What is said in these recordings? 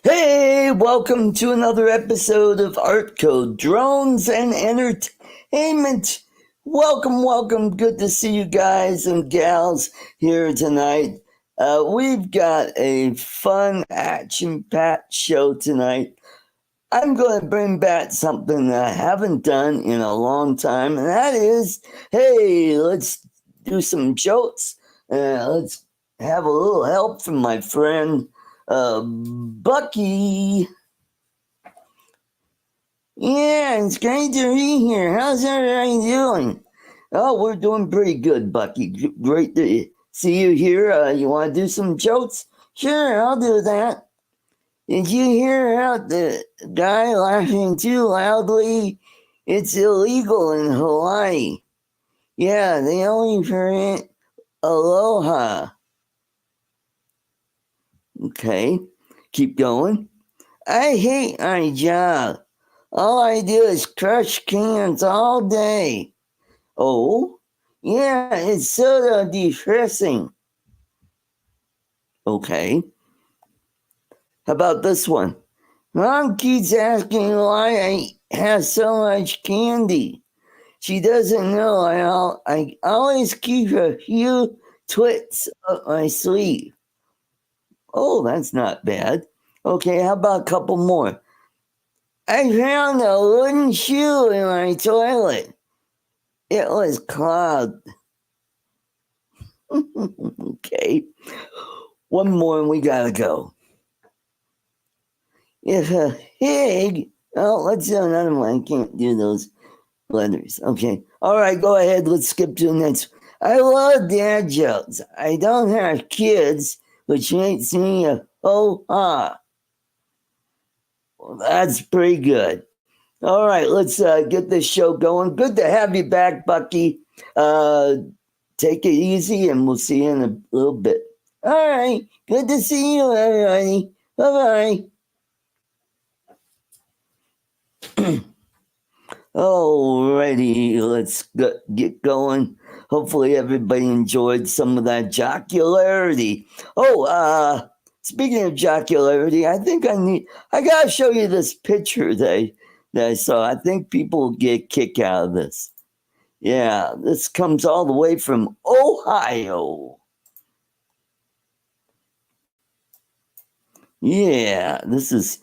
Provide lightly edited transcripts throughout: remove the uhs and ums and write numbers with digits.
Hey, welcome to another episode of ArtCo Drones and Entertainment. Welcome. Good to see you guys and gals here tonight. We've got a fun, action-packed show tonight. I'm going to bring back something that I haven't done in a long time, and that is, hey, let's do some jokes. Let's have a little help from my friend Bucky. Yeah, it's great to be here. How's everybody doing? Oh, we're doing pretty good, Bucky. Great to see you here. You want to do some jokes? Sure, I'll do that. Did you hear about the guy laughing too loudly? It's illegal in Hawaii. Yeah, they only permit aloha. Okay, keep going. I hate my job. All I do is crush cans all day. Oh, yeah, it's sort of depressing. Okay. How about this one? Mom keeps asking why I have so much candy. She doesn't know I always keep a few twits up my sleeve. Oh, that's not bad. Okay, how about a couple more? I found a wooden shoe in my toilet. It was clogged. Okay. One more and we gotta go. If a pig, let's do another one. I can't do those letters. Okay. All right, go ahead. Let's skip to the next. I love dad jokes. I don't have kids, which makes me a ho-ha. Well, that's pretty good. All right, let's get this show going. Good to have you back, Bucky. Take it easy, and we'll see you in a little bit. All right, good to see you, everybody. Bye-bye. Alrighty, let's get going. Hopefully everybody enjoyed some of that jocularity. Oh, speaking of jocularity, I gotta show you this picture that I saw. I think people will get a kick out of this. Yeah, this comes all the way from Ohio. Yeah, this is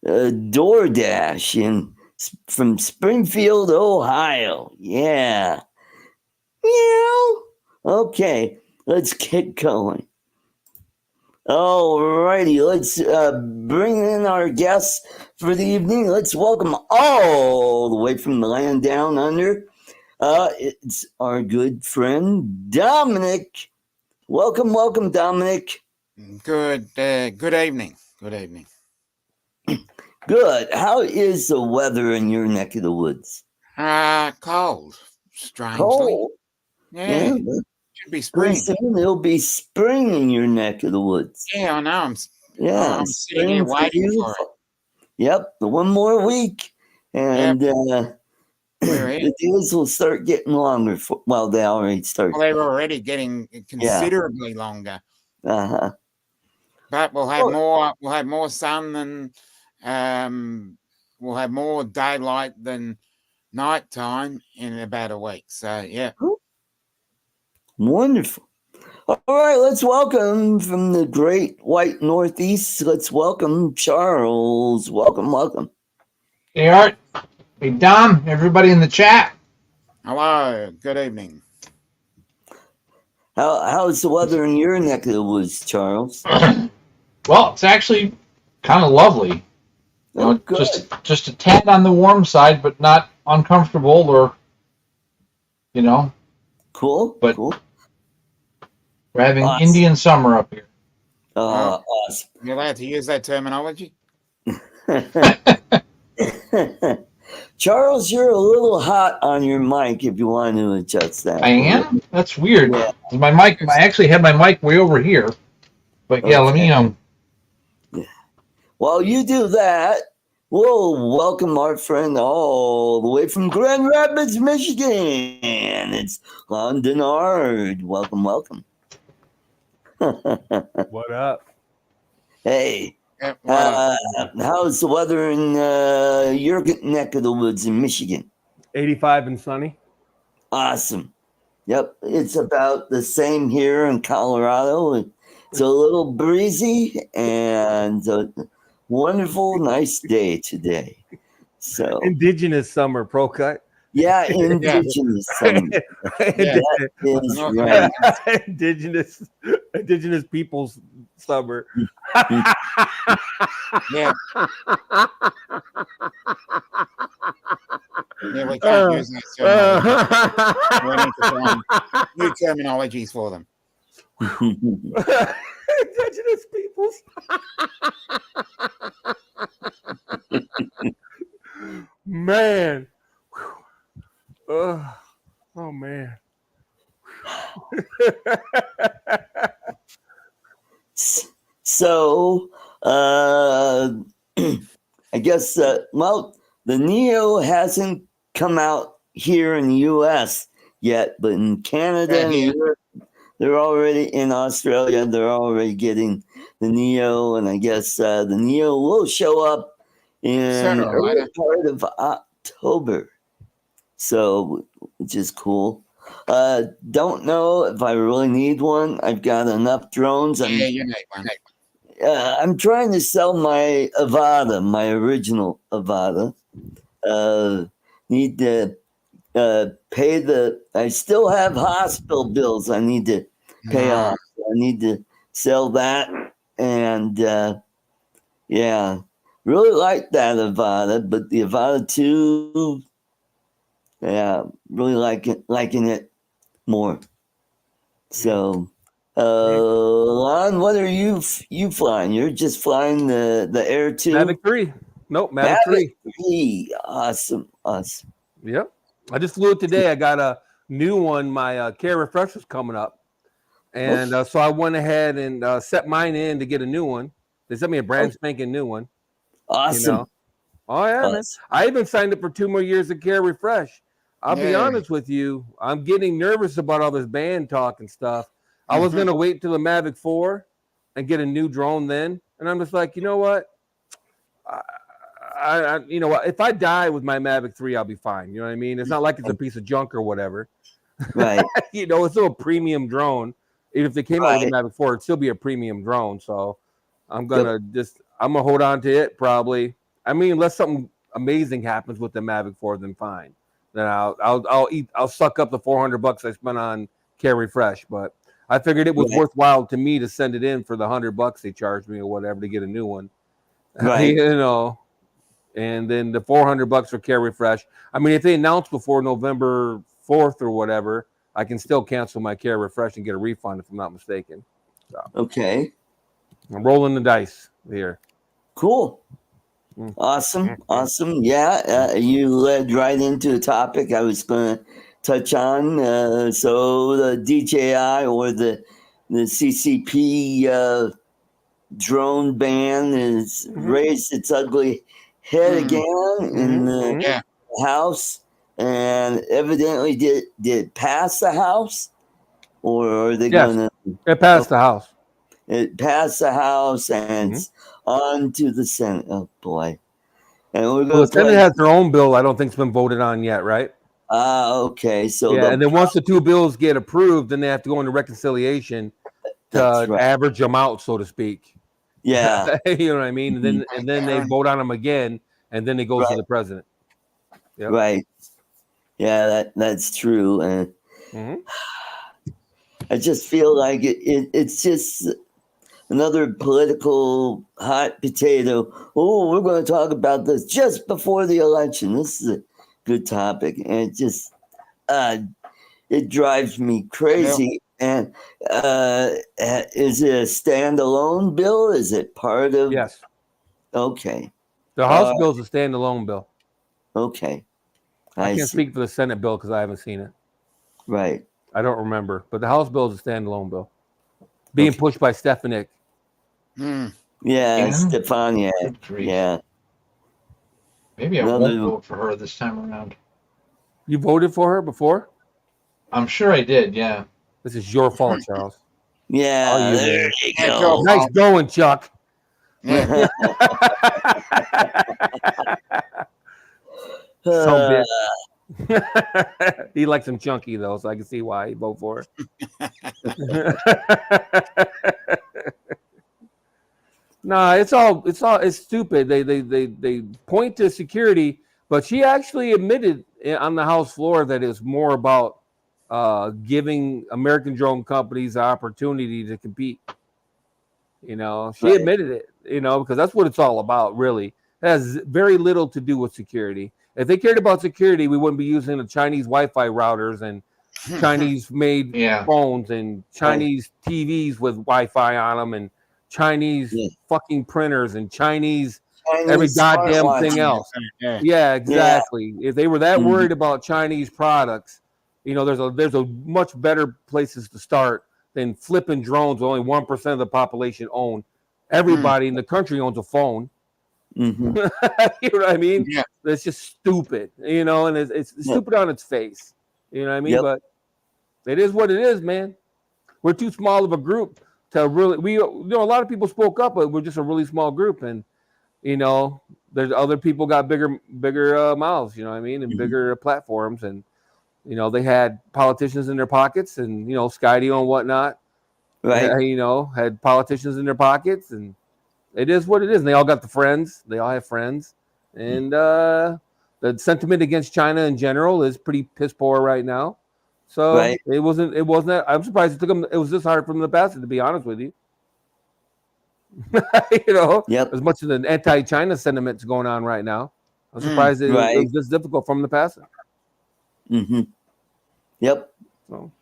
DoorDash from Springfield, Ohio. Yeah. Meow. Okay, let's get going. Alrighty, let's bring in our guests for the evening. Let's welcome all the way from the land down under. It's our good friend Dominic. Welcome, Dominic. Good evening. Good evening. Good. How is the weather in your neck of the woods? Cold. Strangely. Cold. Yeah. Should be spring. Pretty soon it'll be spring in your neck of the woods. Yeah, I know. I'm sitting here waiting for it. Yep, one more week, and the days will start getting longer. They already started. Well, they're already getting considerably longer. Uh-huh. But we'll have more. We'll have more sun than. We'll have more daylight than nighttime in about a week. So yeah. Wonderful. All right, let's welcome from the great white Northeast. Let's welcome Charles. Welcome. Hey, Art. Hey, Dom. Everybody in the chat. Hello. Good evening. How's the weather in your neck of the woods, Charles? Well, it's actually kind of lovely. Good. Just a tad on the warm side, but not uncomfortable or, Cool. But cool. We're having Indian summer up here. Awesome. You're allowed to use that terminology? Charles, you're a little hot on your mic if you want to adjust that. I am? That's weird. Yeah. My mic, I actually had my mic way over here. But yeah, okay. Let me While you do that, we'll welcome our friend all the way from Grand Rapids, Michigan. It's London Ard. Welcome. What up? Hey, How's the weather in your neck of the woods in Michigan? 85 and sunny. Awesome. Yep, it's about the same here in Colorado. It's a little breezy and a wonderful, nice day today. So Indigenous summer, pro cut. yeah, indigenous summer. That is right. indigenous people's summer. Yeah. Yeah, we can't use that terminology. We need to find new terminologies for them. Indigenous peoples. Man. Oh man. So, I guess, well, the NEO hasn't come out here in the US yet, but in Canada and Europe, they're already in Australia, they're already getting the NEO, and I guess the NEO will show up in the early part of October. So, which is cool. Don't know if I really need one. I've got enough drones. Yeah, you need one. I'm trying to sell my Avata, my original Avata. Need to pay I still have hospital bills I need to pay off. I need to sell that. And yeah, really like that Avata, but the Avata 2, yeah, really liking it more. So, Lon, what are you flying? You're just flying the Air 2? Mavic 3. Nope, Mavic 3. Awesome. Yep. I just flew it today. I got a new one. My care refresher's coming up. And so I went ahead and set mine in to get a new one. They sent me a brand spanking new one. Awesome. You know? Oh, yeah, man. I even signed up for 2 more years of care refresh. I'll be honest with you. I'm getting nervous about all this band talk and stuff. I was going to wait till the Mavic 4 and get a new drone then. And I'm just like, you know what? You know what? If I die with my Mavic 3, I'll be fine. You know what I mean? It's not like it's a piece of junk or whatever. Right. You know, it's still a premium drone. Even if they came out with a Mavic 4, it'd still be a premium drone. So I'm going to I'm going to hold on to it probably. I mean, unless something amazing happens with the Mavic 4, then fine. Then I'll suck up the $400 I spent on care refresh. But I figured it was worthwhile to me to send it in for the $100 they charged me or whatever to get a new one. Right. You know, and then the $400 for care refresh. I mean, if they announce before November 4th or whatever, I can still cancel my care refresh and get a refund if I'm not mistaken. So, okay. I'm rolling the dice here. Cool. Awesome. Yeah, you led right into a topic I was going to touch on. So the DJI or the CCP drone ban has raised its ugly head again in the House, and evidently did it pass the House, or are they going to? It passed the House. It passed the House and it's on to the Senate. Oh boy! And we're going the Senate has their own bill. I don't think it's been voted on yet, right? Okay. So and then once the 2 bills get approved, then they have to go into reconciliation to average them out, so to speak. Yeah. You know what I mean? And then they vote on them again, and then it goes to the president. Yep. Right. Yeah, that's true. And I just feel like it's just another political hot potato. Oh, we're going to talk about this just before the election. This is a good topic, and it just it drives me crazy. And is it a standalone bill? Is it part of? Yes. Okay. The House bill is a standalone bill. Okay. I can't speak for the Senate bill because I haven't seen it. Right. I don't remember, but the House bill is a standalone bill, being pushed by Stefanik. Yeah, Stefania. Yeah. Maybe I won't vote for her this time around. You voted for her before? I'm sure I did. Yeah. This is your fault, Charles. Yeah. Nice going, Chuck. Yeah. Some bitch. He likes him chunky though, so I can see why he vote for it. Nah, it's stupid. They point to security, but she actually admitted on the House floor that it's more about giving American drone companies the opportunity to compete. You know, she admitted it. You know, because that's what it's all about. Really, it has very little to do with security. If they cared about security, we wouldn't be using the Chinese Wi-Fi routers and Chinese-made phones and Chinese TVs with Wi-Fi on them and Chinese fucking printers and Chinese every goddamn thing else. Yeah, exactly. If they were that worried about Chinese products, you know, there's a much better places to start than flipping drones. Only 1% of the population own. Everybody in the country owns a phone. You know what I mean? Yeah. It's just stupid, you know, and it's stupid on its face. You know what I mean? But it is what it is, man. We're too small of a group to really. A lot of people spoke up, but we're just a really small group, and you know, there's other people got bigger mouths. You know what I mean? And bigger platforms, and you know, they had politicians in their pockets, and you know, Skydio and whatnot. Right. You know, had politicians in their pockets, and it is what it is. And they all got the friends. They all have friends. And the sentiment against China in general is pretty piss poor right now. So it wasn't that. I'm surprised it took them. It was this hard for them to pass it, to be honest with you. You know, as much as the anti-China sentiment's going on right now, I'm surprised it was this difficult for them to pass it. Yep. So.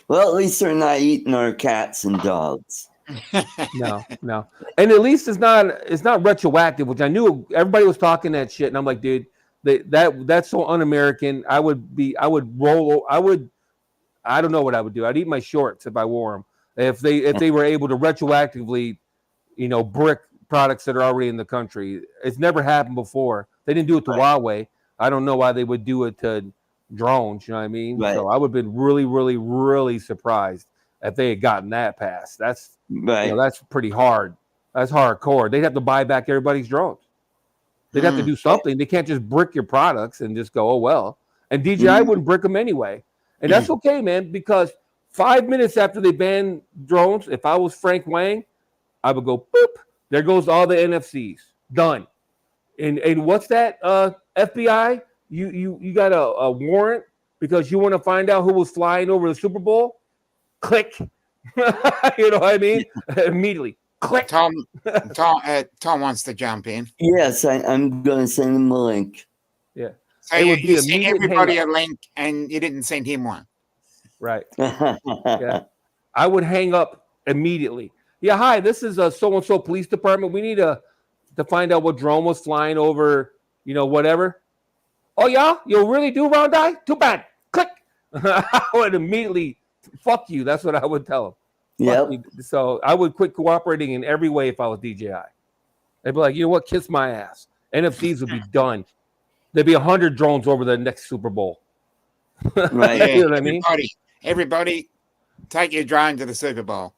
Well, at least they're not eating our cats and dogs. No, and at least it's not retroactive, which I knew everybody was talking that shit, and I'm like, dude, that's so un-American. I don't know what I would do. I'd eat my shorts if I wore them. If they were able to retroactively, you know, brick products that are already in the country. It's never happened before. They didn't do it to Huawei. I don't know why they would do it to drones. You know what I mean? So I would have been really, really, really surprised if they had gotten that passed. That's you know, that's pretty hard. That's hardcore. They'd have to buy back everybody's drones. They'd have to do something. They can't just brick your products and just go, oh well. And DJI wouldn't brick them anyway. And that's okay, man, because 5 minutes after they banned drones, if I was Frank Wang, I would go boop. There goes all the NFCs. Done. And what's that? FBI? You got a warrant because you want to find out who was flying over the Super Bowl? Click. You know what I mean? Immediately. Click. Tom wants to jump in. Yes, I'm going to send him a link. Yeah. So you sent everybody a link and you didn't send him one. Right. Yeah. I would hang up immediately. Yeah, hi, this is a so-and-so police department. We need to find out what drone was flying over, you know, whatever. Oh, yeah? You really do, Round Eye? Too bad. Click. I would immediately, fuck you. That's what I would tell them. Yeah. So I would quit cooperating in every way if I was DJI. They'd be like, you know what? Kiss my ass. NFCs would be done. There'd be 100 drones over the next Super Bowl. Right. You know what I mean? Everybody, take your drone to the Super Bowl.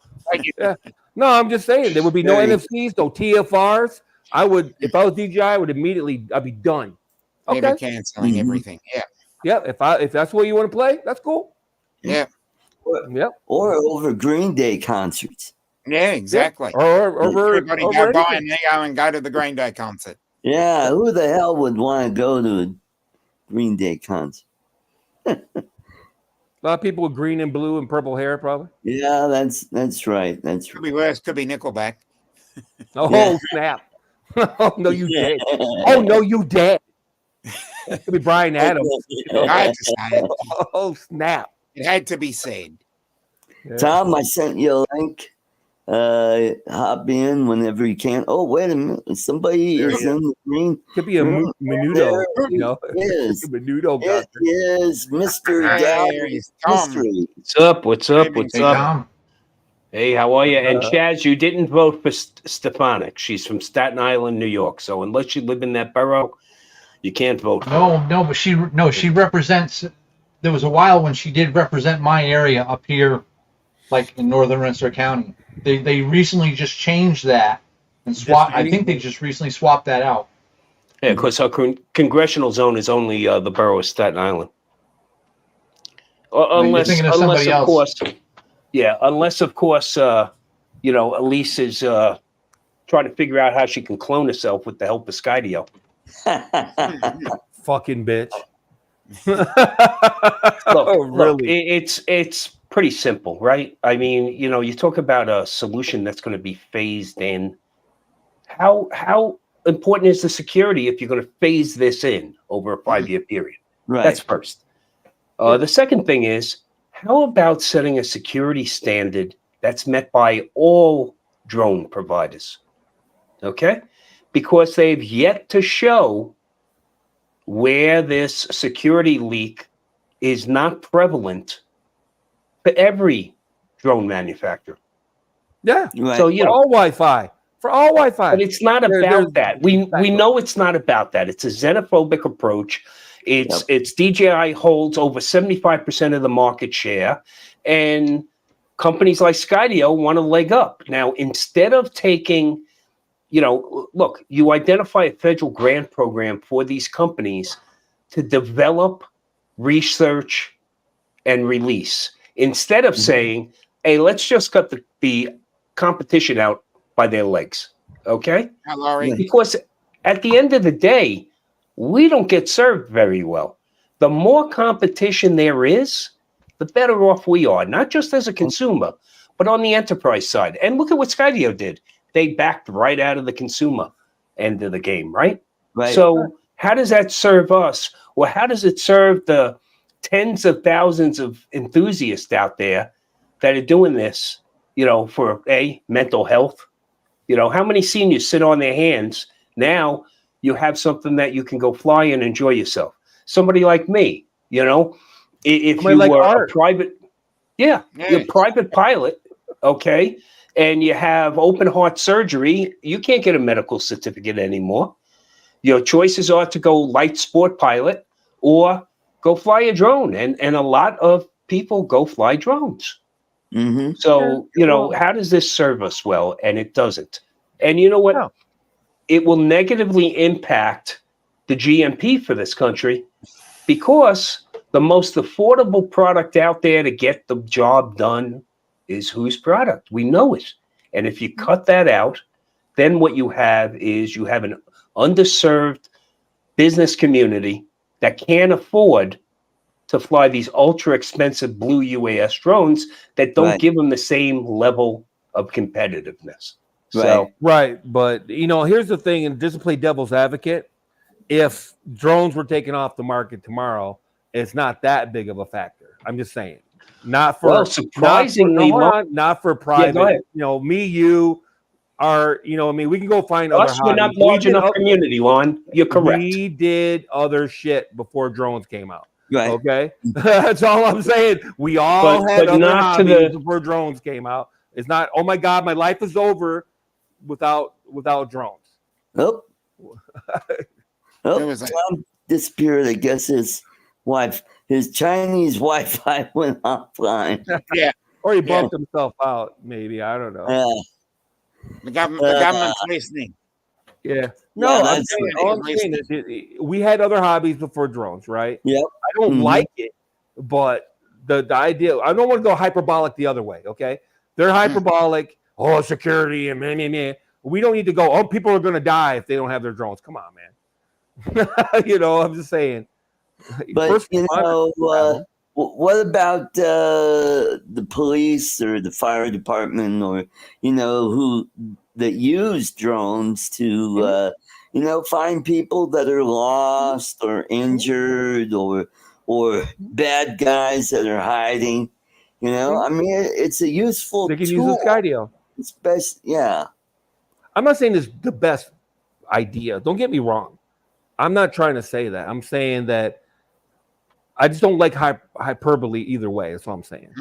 Yeah. No, I'm just saying there would be no NFCs, no TFRs. I would, if I was DJI, I'd be done. Okay. They'd be canceling everything. Yeah. Yeah. If that's what you want to play, that's cool. Yeah. Or over Green Day concerts. Yeah, exactly. Yeah. Or everybody go buy a NEO and go to the Green Day concert. Yeah, who the hell would want to go to a Green Day concert? A lot of people with green and blue and purple hair, probably. Yeah, that's right. Could be worse. Could be Nickelback. Oh, snap. Oh, no, you dead. Oh, no, you dead. Could be Bryan Adams. I had to say it. Oh, snap. It had to be said. Yeah. Tom, I sent you a link. Hop in whenever you can. Oh, wait a minute. Somebody is in the green. Could be a Menudo. You know? Yes. Menudo. It is Mr. Mystery. What's up? What's up? What's up? Tom. Hey, how are you? And Chaz, you didn't vote for Stefanik. She's from Staten Island, New York. So unless you live in that borough, you can't vote for her. No, but she represents. There was a while when she did represent my area up here, like in northern Rensselaer County. They recently just changed that and swapped. I think they just recently swapped that out. Yeah, because our congressional zone is only the borough of Staten Island. Unless of else. Course, yeah, unless of course, Elise is trying to figure out how she can clone herself with the help of Skydio. Fucking bitch. Look, it's pretty simple, right? I mean, you talk about a solution that's going to be phased in. How important is the security if you're going to phase this in over a 5-year period? Right. That's first. The second thing is, how about setting a security standard that's met by all drone providers? Okay? Because they've yet to show where this security leak is not prevalent for every drone manufacturer. Yeah. Right. So, all Wi-Fi. For all Wi-Fi. But it's not about that. We know it's not about that. It's a xenophobic approach. It's DJI holds over 75% of the market share, and companies like Skydio want to leg up. Now, instead of taking, look, you identify a federal grant program for these companies to develop, research, and release. Instead of saying, hey, let's just cut the competition out by their legs. Okay? Because at the end of the day, we don't get served very well. The more competition there is, the better off we are, not just as a consumer, but on the enterprise side. And look at what Skydio did. They backed right out of the consumer end of the game, right? Right. So how does that serve us? Or how does it serve the tens of thousands of enthusiasts out there that are doing this, for mental health? How many seniors sit on their hands? Now you have something that you can go fly and enjoy yourself. Somebody like me, if you were a private, you're a private pilot, okay, and you have open heart surgery, you can't get a medical certificate anymore. Your choices are to go light sport pilot or go fly a drone. And a lot of people go fly drones. Mm-hmm. So, how does this serve us well? And it doesn't. And you know what? No. It will negatively impact the GMP for this country because the most affordable product out there to get the job done is whose product? We know it. And if you cut that out, then what you have is you have an underserved business community that can't afford to fly these ultra expensive blue UAS drones that don't give them the same level of competitiveness. Right. But, here's the thing, and just to play devil's advocate, if drones were taken off the market tomorrow, it's not that big of a factor. I'm just saying. Not for surprisingly not for private. Me, you are, we can go find other hobbies. We're not large enough community, Lon. You're correct. We did other shit before drones came out. Right. Okay. That's all I'm saying. We all had other hobbies before drones came out. It's not, oh my God, my life is over without drones. Nope. Trump disappeared. I guess his Chinese Wi-Fi went offline. Yeah. Or he bumped himself out, maybe. I don't know. The government's listening. Yeah. No, I'm saying is we had other hobbies before drones, right? Yeah. I don't like it, but the idea, I don't want to go hyperbolic the other way, okay? They're hyperbolic, security and meh. We don't need to go, people are going to die if they don't have their drones. Come on, man. I'm just saying. But, what about the police or the fire department or, who that use drones to, find people that are lost or injured or bad guys that are hiding? I mean, it's a useful tool. They can tool. use the Skydio. It's best, yeah. I'm not saying it's the best idea. Don't get me wrong. I'm not trying to say that. I'm saying that I just don't like hyperbole either way. That's all I'm saying.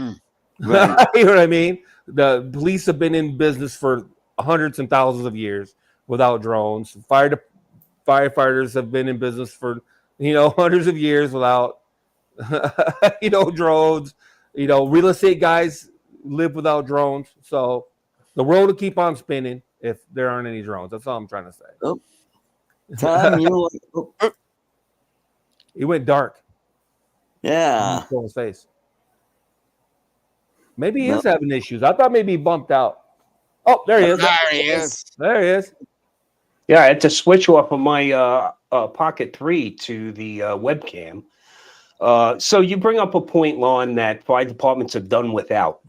Right. You know what I mean? The police have been in business for hundreds and thousands of years without drones. Firefighters have been in business for hundreds of years without drones. Real estate guys live without drones. So The world will keep on spinning if there aren't any drones. That's all I'm trying to say. Oh, Tom, He went dark. Yeah. He his face. Maybe he is having issues. I thought maybe he bumped out. Oh, there he is. There he is. There he is. Yeah, I had to switch off of my Pocket 3 to the webcam. So you bring up a point, Lon, that fire departments have done without.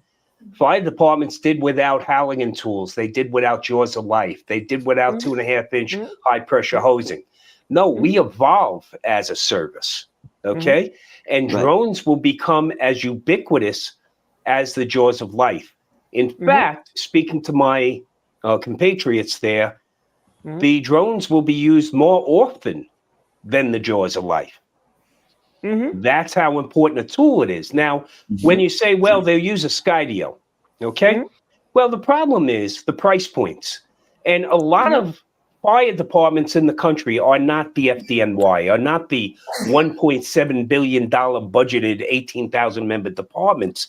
Fire departments did without Halligan tools. They did without Jaws of Life. They did without 2.5-inch high-pressure hosing. No, we evolve as a service, okay? And drones will become as ubiquitous as the Jaws of Life. In fact, speaking to my compatriots there, the drones will be used more often than the Jaws of Life. That's how important a tool it is. Now, when you say, well, they'll use a Skydio, okay? Well, the problem is the price points. And a lot of fire departments in the country are not the FDNY, are not the $1.7 billion budgeted 18,000 member departments.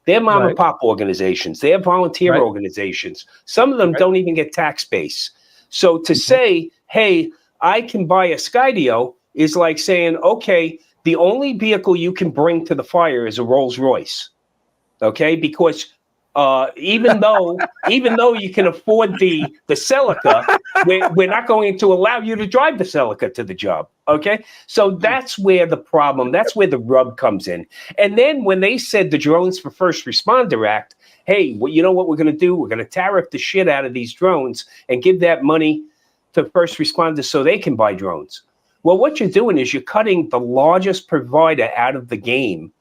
They're mom and pop organizations. They're volunteer organizations. Some of them don't even get tax base. So to say, hey, I can buy a Skydio is like saying, okay, the only vehicle you can bring to the fire is a Rolls Royce, okay? Because even though you can afford the Celica, we're not going to allow you to drive the Celica to the job, okay? So that's where the problem, that's where the rub comes in. And then when they said the Drones for First Responder Act, hey, well, you know what we're going to do? We're going to tariff the shit out of these drones and give that money to first responders so they can buy drones. Well, what you're doing is you're cutting the largest provider out of the game.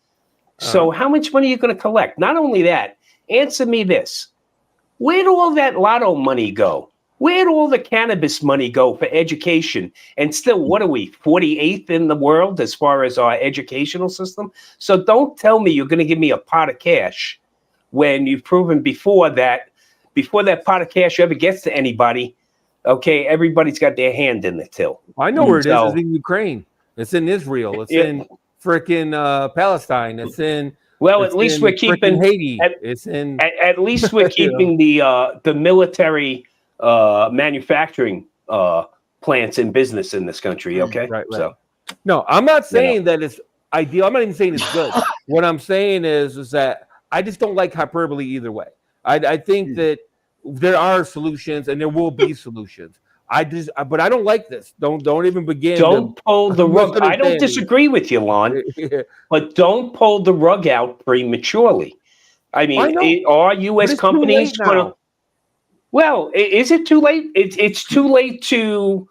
So how much money are you going to collect? Not only that, answer me this. Where'd all that lotto money go? Where'd all the cannabis money go for education? And still, what are we, 48th in the world as far as our educational system? So don't tell me you're going to give me a pot of cash when you've proven before that pot of cash ever gets to anybody, okay, everybody's got their hand in the till. I know where it is. It's in Ukraine. It's in Israel. It's in frickin' Palestine. It's in. Well, at least we're keeping Haiti. At least we're keeping the military manufacturing plants in business in this country. Okay, right. So no, I'm not saying that it's ideal. I'm not even saying it's good. What I'm saying is that I just don't like hyperbole either way. I think that there are solutions and there will be solutions. But I don't like this. Don't even begin. Don't pull the rug. I don't disagree with you, Lon, but don't pull the rug out prematurely. I mean, are U.S. companies going to? Well, is it too late? It's too late to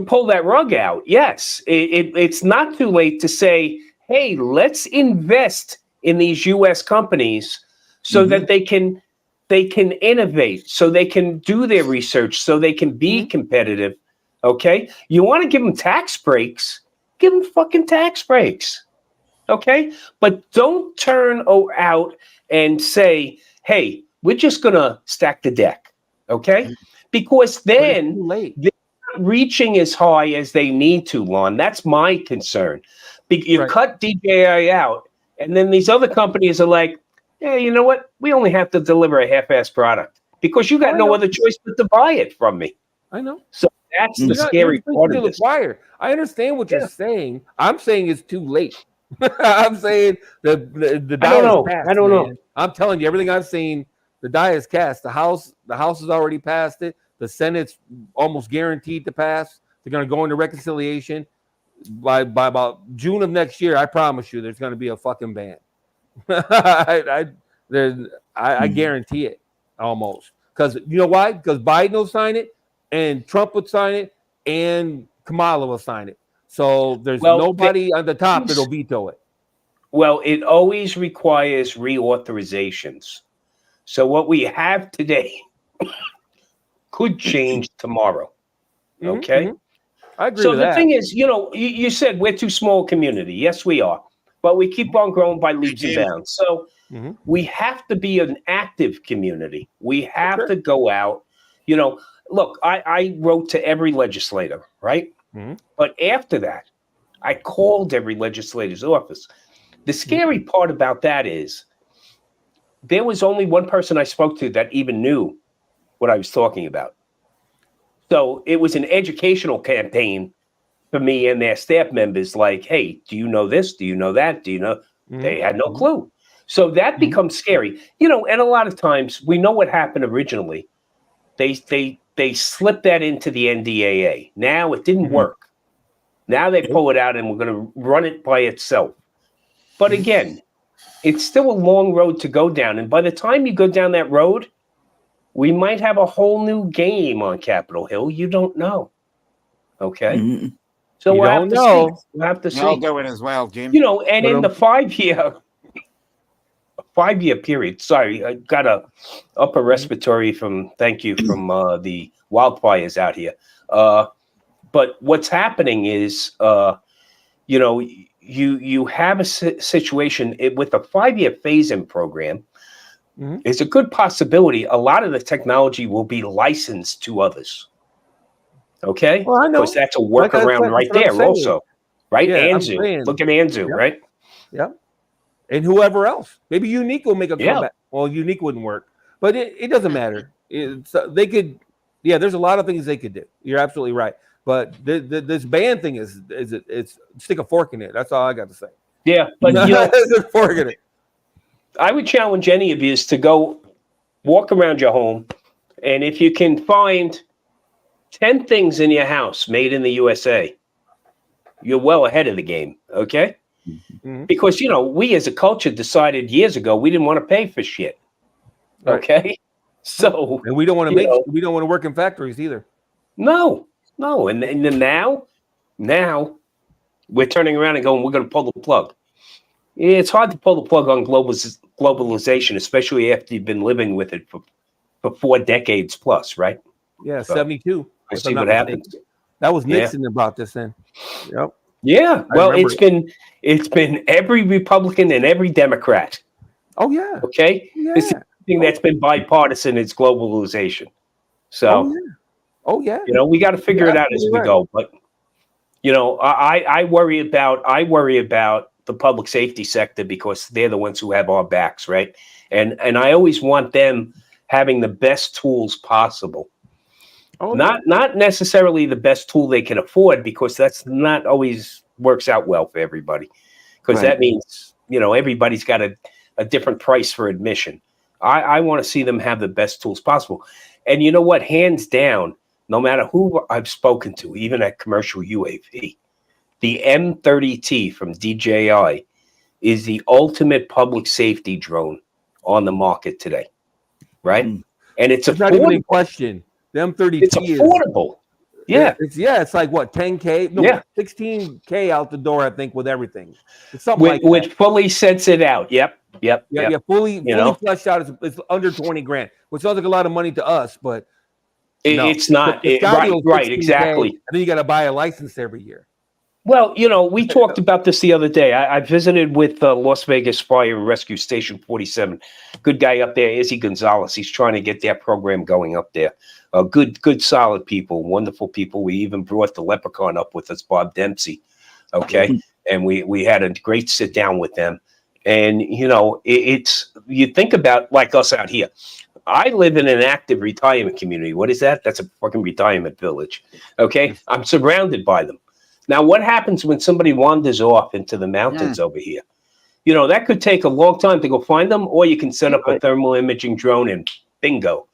pull that rug out. Yes, it's not too late to say, hey, let's invest in these U.S. companies so that they can innovate, so they can do their research, so they can be competitive. Okay, you want to give them tax breaks? Give them fucking tax breaks. Okay, but don't turn out and say, hey, we're just gonna stack the deck. Okay, because then they're not reaching as high as they need to, Lon. That's my concern. You cut DJI out, and then these other companies are like, yeah, you know what? We only have to deliver a half-assed product because you got no other choice but to buy it from me. I know. So that's the scary part of this. I understand what you're saying. I'm saying it's too late. I'm saying the die is cast. I don't know. I'm telling you, everything I've seen, the die is cast. The House has already passed it. The Senate's almost guaranteed to pass. They're going to go into reconciliation by about June of next year. I promise you, there's going to be a fucking ban. I guarantee it almost, because you know why? Because Biden will sign it, and Trump would sign it, and Kamala will sign it. So there's nobody on the top that'll veto it. Well, it always requires reauthorizations. So what we have today could change tomorrow. Okay. I agree. So with the that. thing is, you said we're too small a community. Yes, we are. But we keep on growing by leaps and bounds. So we have to be an active community. We have to go out. Look, I wrote to every legislator, right? But after that, I called every legislator's office. The scary part about that is there was only one person I spoke to that even knew what I was talking about. So it was an educational campaign for me and their staff members. Like, hey, do you know this? Do you know that? Do you know? They had no clue. So that becomes scary, you know. And a lot of times we know what happened originally. They slipped that into the NDAA. Now it didn't work. Now they pull it out and we're going to run it by itself. But again, it's still a long road to go down. And by the time you go down that road, we might have a whole new game on Capitol Hill. You don't know. Okay. So we'll have to see. We'll have to see. I'll do it as well, Jim. You know, and in the 5-year period, sorry, I got a upper respiratory from the wildfires out here. But what's happening is, you know, you have a situation with a 5-year phase-in program. It's a good possibility a lot of the technology will be licensed to others. Okay? Well, I know. Because that's a workaround right there also. Right? Yeah, Anzu. Look at Anzu, right? Yep. And whoever else. Maybe Unique will make a comeback. Well, Unique wouldn't work. But it doesn't matter. They could, there's a lot of things they could do. You're absolutely right. But this band thing it's stick a fork in it. That's all I got to say. Yeah, but you know, fork in it. I would challenge any of you to go walk around your home, and if you can find 10 things in your house made in the USA, you're well ahead of the game, okay? Because, you know, we as a culture decided years ago we didn't want to pay for shit, okay? So, and we don't want to we don't want to work in factories either. No. And then now we're turning around and going, we're going to pull the plug. It's hard to pull the plug on globalization, especially after you've been living with it for 4 decades plus, right? Yeah, so 72. I see what happens. That was Nixon about this then. Yep. Yeah. Well, it's been every Republican and every Democrat. Oh yeah. Okay. Yeah. This is something that's been bipartisan. It's globalization. So. Oh yeah. You know, we got to figure it out as we go. But you know, I worry about the public safety sector because they're the ones who have our backs, right? And I always want them having the best tools possible. Not necessarily the best tool they can afford, because that's not always works out well for everybody. Because that means, you know, everybody's got a different price for admission. I want to see them have the best tools possible. And you know what? Hands down, no matter who I've spoken to, even at commercial UAV, the M30T from DJI is the ultimate public safety drone on the market today, right? And it's not even in question. The M30T it's affordable. It's like what, 10K? No, 16K out the door, I think, with everything. It's something like with fully censored out. Yep. Fully fleshed out. It's under 20 grand, which sounds like a lot of money to us, but it's not. Right, exactly. And then you got to buy a license every year. Well, you know, we talked about this the other day. I visited with Las Vegas Fire and Rescue Station 47. Good guy up there, Izzy Gonzalez. He's trying to get their program going up there. Good, solid people, wonderful people. We even brought the leprechaun up with us, Bob Dempsey. Okay, and we had a great sit down with them. And you know, it's you think about like us out here. I live in an active retirement community. What is that? That's a fucking retirement village. Okay, I'm surrounded by them. Now, what happens when somebody wanders off into the mountains over here? You know, that could take a long time to go find them, or you can set up a thermal imaging drone and bingo,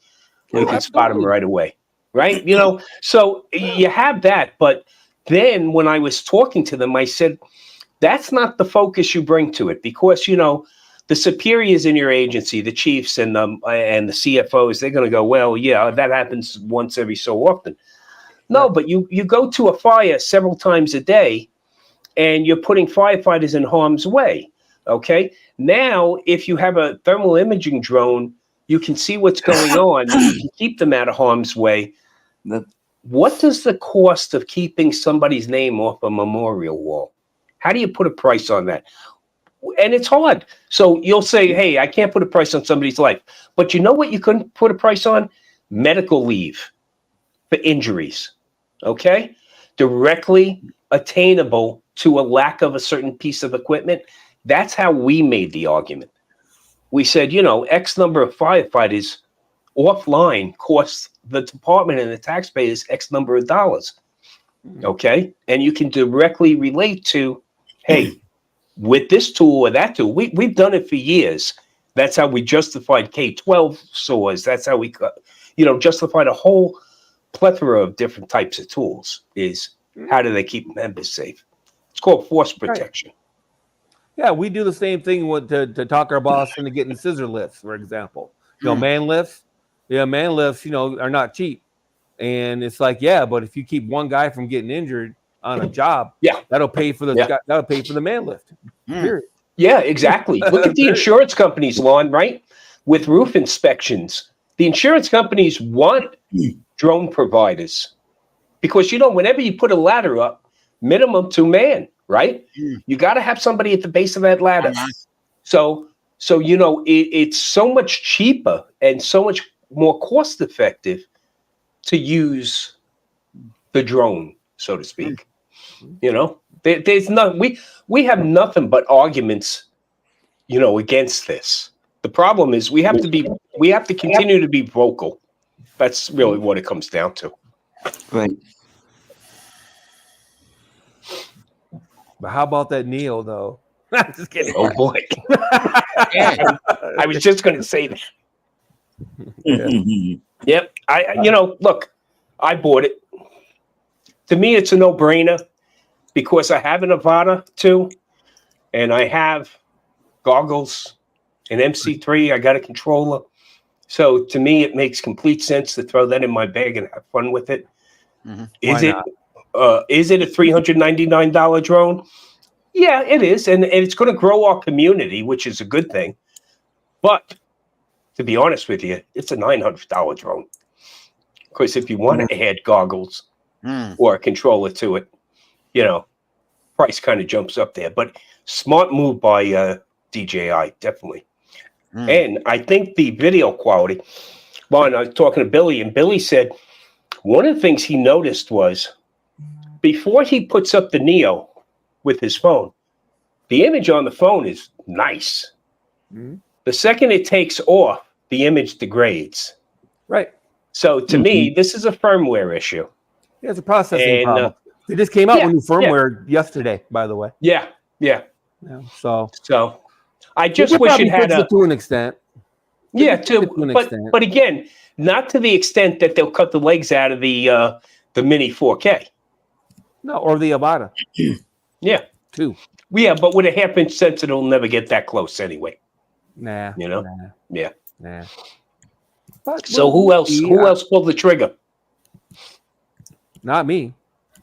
you can spot them right away, right? You know, so you have that. But then when I was talking to them, I said, that's not the focus you bring to it, because, you know, the superiors in your agency, the chiefs and the CFOs, they're going to go, well, yeah, that happens once every so often. No, but you go to a fire several times a day and you're putting firefighters in harm's way. Okay. Now, if you have a thermal imaging drone, you can see what's going on. You can keep them out of harm's way. What does the cost of keeping somebody's name off a memorial wall? How do you put a price on that? And it's hard. So you'll say, hey, I can't put a price on somebody's life. But you know what you couldn't put a price on? Medical leave for injuries. Okay, directly attainable to a lack of a certain piece of equipment. That's how we made the argument. we said, X number of firefighters offline costs the department and the taxpayers X number of dollars. Okay. And you can directly relate to, hey, with this tool or that tool, we've done it for years. That's how we justified K-12 saws. That's how we, justified a whole plethora of different types of tools. Is how do they keep members safe? It's called force protection. Right. Yeah, we do the same thing to talk our boss into getting scissor lifts, for example. Man lifts. Yeah, man lifts, are not cheap. And it's like, yeah, but if you keep one guy from getting injured on a job, that'll pay for the man lift. Period. Yeah, exactly. Look at the insurance companies, Lon, right? With roof inspections. The insurance companies want drone providers because, whenever you put a ladder up, minimum 2 man, right? You got to have somebody at the base of that ladder. So it's so much cheaper and so much more cost effective to use the drone, so to speak. There's nothing. We have nothing but arguments, against this. The problem is we have to continue to be vocal. That's really what it comes down to. Right. But how about that NEO though? Just kidding. Oh boy. I was just going to say that. Yep. Look, I bought it. To me, it's a no-brainer because I have an Avata too, and I have goggles, an MC3. I got a controller. So to me, it makes complete sense to throw that in my bag and have fun with it. Is it a $399 drone? Yeah, it is, and it's going to grow our community, which is a good thing. But to be honest with you, it's a $900 drone. Because if you want to add goggles or a controller to it, price kind of jumps up there. But smart move by DJI, definitely. And I think the video quality, I was talking to Billy, and Billy said one of the things he noticed was before he puts up the NEO with his phone, the image on the phone is nice. The second it takes off, the image degrades. Right. So to me, this is a firmware issue. Yeah, it's a processing problem. They just came out with new firmware yesterday, by the way. Yeah. So I just wish it had to an extent. But again, not to the extent that they'll cut the legs out of the Mini 4K. No, or the Avata. Yeah. Too. Yeah, but with a half-inch sensor, it'll never get that close anyway. Nah. Yeah. Nah. So who else pulled the trigger? Not me.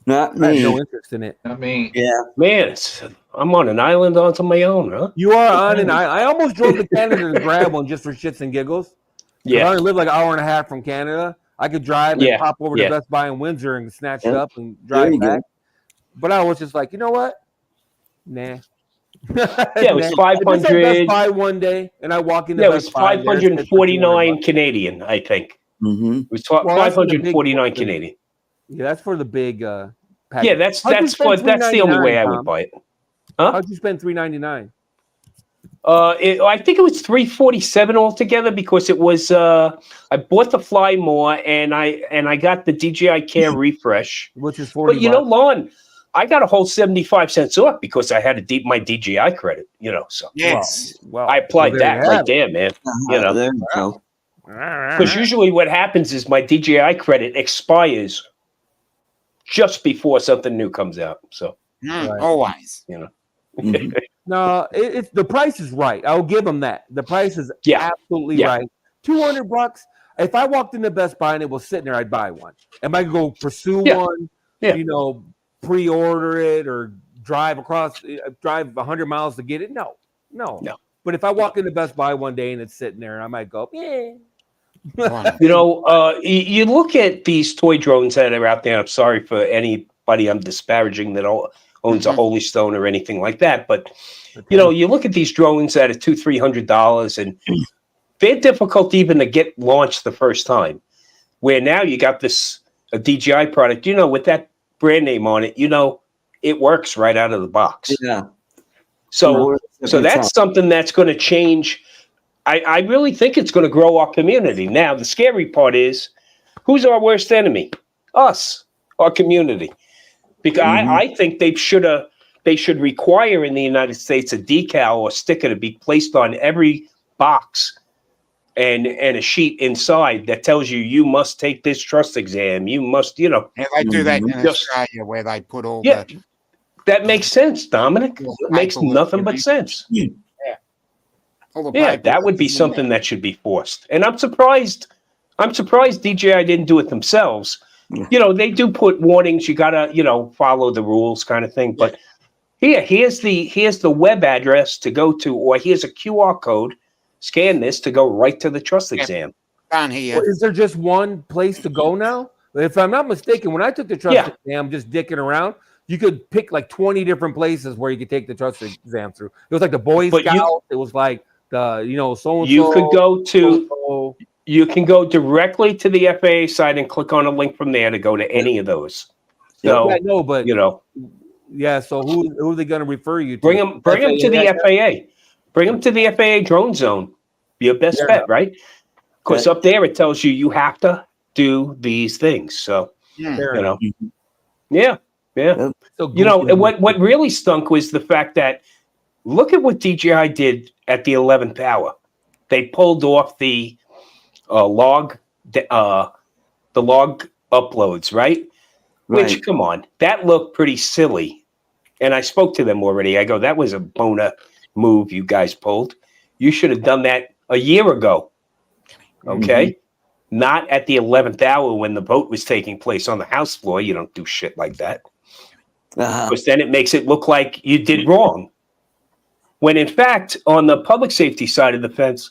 Not me. I have no interest in it. Not me. Yeah. Man, I'm on an island onto my own, huh? You are on an island. I almost drove to Canada to grab one just for shits and giggles. Yeah. I only live like an hour and a half from Canada. I could drive and pop over to Best Buy in Windsor and snatch it up and drive back. But I was just like, you know what? Nah. It was 500. Best Buy one day, and I walk in. It was 549 Canadian, I think. It was 549 Canadian. Yeah, that's for the big package. Yeah, that's the only way I would buy it. Huh? How'd you spend $399? I think it was $347 altogether because it was I bought the Fly More and I got the DJI Care Refresh, which is $40. But Lon, I got a whole 75 cents off because I had my DJI credit. So yes, well, I applied that right there, man. There you go. Because usually what happens is my DJI credit expires just before something new comes out. So always, No, it's the price is right. I'll give them that. The price is absolutely right. $200. If I walked into Best Buy and it was sitting there, I'd buy one. Am I going to pursue one? Pre-order it or drive 100 miles to get it? No. But if I walk into Best Buy one day and it's sitting there, I might go, you look at these toy drones that are out there. I'm sorry for anybody I'm disparaging that owns a Holy Stone or anything like that. But, you look at these drones that are $200-$300 and they're difficult even to get launched the first time. Where now you got a DJI product, with that brand name on it, it works right out of the box. Yeah. So that's something that's going to change I really think it's going to grow our community. Now, the scary part is, who's our worst enemy? Us, our community. Because I think they should require in the United States a decal or sticker to be placed on every box and a sheet inside that tells you must take this trust exam. You must, Yeah, they do that in Australia where they put all the... That makes sense, Dominic. It makes nothing but sense. Yeah. That would be something that should be forced. And I'm surprised DJI didn't do it themselves. Yeah. They do put warnings. You gotta, follow the rules kind of thing. But here's the web address to go to, or here's a QR code. Scan this to go right to the trust exam. Down here. Well, is there just one place to go now? If I'm not mistaken, when I took the trust exam, just dicking around, you could pick like 20 different places where you could take the trust exam through. It was like the Boy Scout. It was like the, so and so. You can go directly to the FAA site and click on a link from there to go to any of those. So, So who are they going to refer you to? Bring them to the FAA. Bring them to the FAA drone zone. Be your best bet, right? Because up there it tells you have to do these things. So, So, what really stunk was the fact that look at what DJI did at the 11th hour. They pulled off the log uploads, right? Which, come on, that looked pretty silly. And I spoke to them already. I go, that was a bona move you guys pulled. You should have done that a year ago. Okay? Not at the 11th hour when the vote was taking place on the House floor. You don't do shit like that. Because then it makes it look like you did wrong. When in fact, on the public safety side of the fence,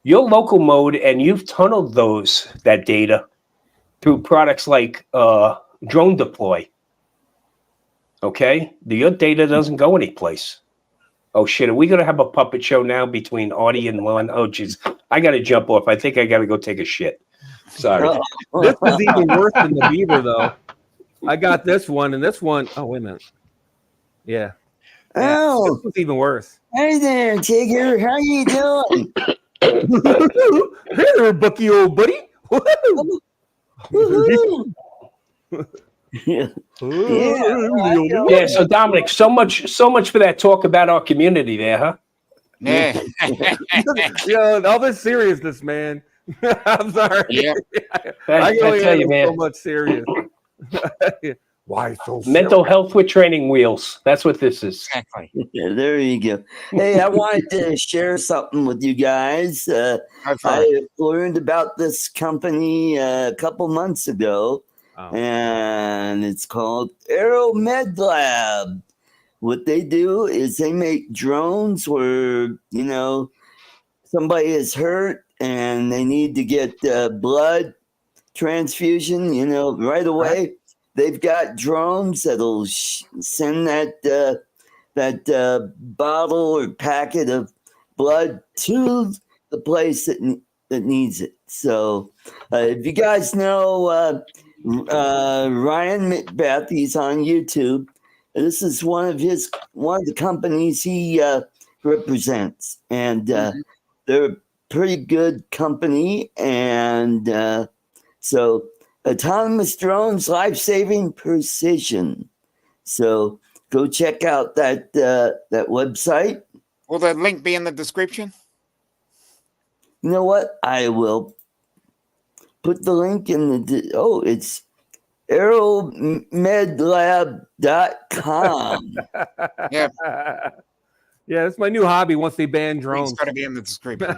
your local mode, and you've tunneled that data through products like Drone Deploy. Okay? Your data doesn't go anyplace. Oh, shit. Are we going to have a puppet show now between Artie and Lon? Oh, jeez. I got to jump off. I think I got to go take a shit. Sorry. This is even worse than the beaver, though. I got this one, and this one. Oh, wait a minute. Yeah. Oh. This was even worse. Hey there, Tigger. How you doing? Hey there, Bucky, old buddy. Woohoo. So Dominic, so much for that talk about our community there, huh? Yeah. All this seriousness, man. I'm sorry. Yeah. I tell you, man. So much serious. Why so mental health with training wheels? That's what this is. Exactly. Yeah, there you go. Hey, I wanted to share something with you guys. I learned about this company a couple months ago. And it's called Aero Med Lab. What they do is they make drones where, somebody is hurt and they need to get blood transfusion, right away. They've got drones that'll send that bottle or packet of blood to the place that needs it. So if you guys know Ryan Macbeth, he's on YouTube. This is one of the companies he represents, and they're a pretty good company. And so, autonomous drones, life-saving precision. So go check out that website. Will the link be in the description? You know what? I will put the link in it's aeromedlab.com. Yeah. Yeah, it's my new hobby once they ban drones. It's got to be in the description.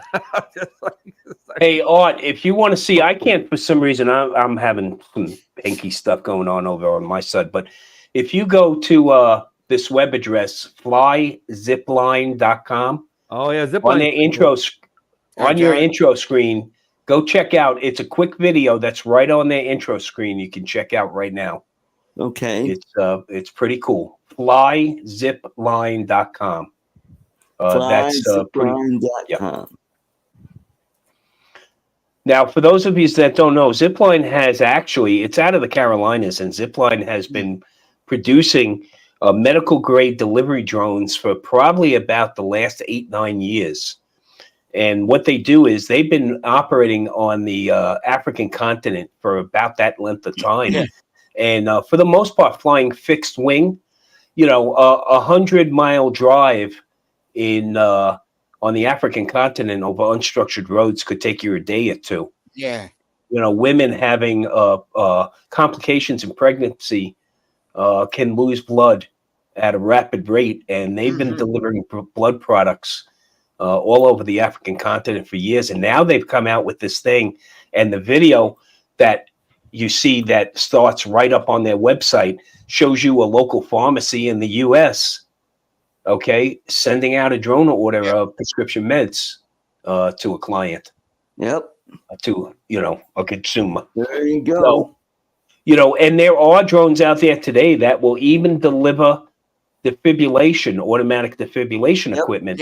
Hey, Art, if you want to see, I can't, for some reason, I'm having some pinky stuff going on over on my side, but if you go to this web address, flyzipline.com. Oh, yeah, Zipline. On their your intro screen, go check out. It's a quick video that's right on their intro screen. You can check out right now. Okay. It's pretty cool. Flyzipline.com. Flyzipline.com. Now, for those of you that don't know, Zipline it's out of the Carolinas, and Zipline has been producing medical grade delivery drones for probably about the last 8-9 years. And what they do is they've been operating on the African continent for about that length of time. Yeah. And for the most part, flying fixed wing, you know, 100-mile drive in on the African continent over unstructured roads could take you a day or two. Yeah. You know, women having complications in pregnancy can lose blood at a rapid rate, and they've been delivering blood products all over the African continent for years. And now they've come out with this thing, and the video that you see that starts right up on their website shows you a local pharmacy in the U.S., okay, sending out a drone order of prescription meds to a client. Yep. To, you know, a consumer. There you go. So, you know, and there are drones out there today that will even deliver defibrillation, automatic defibrillation equipment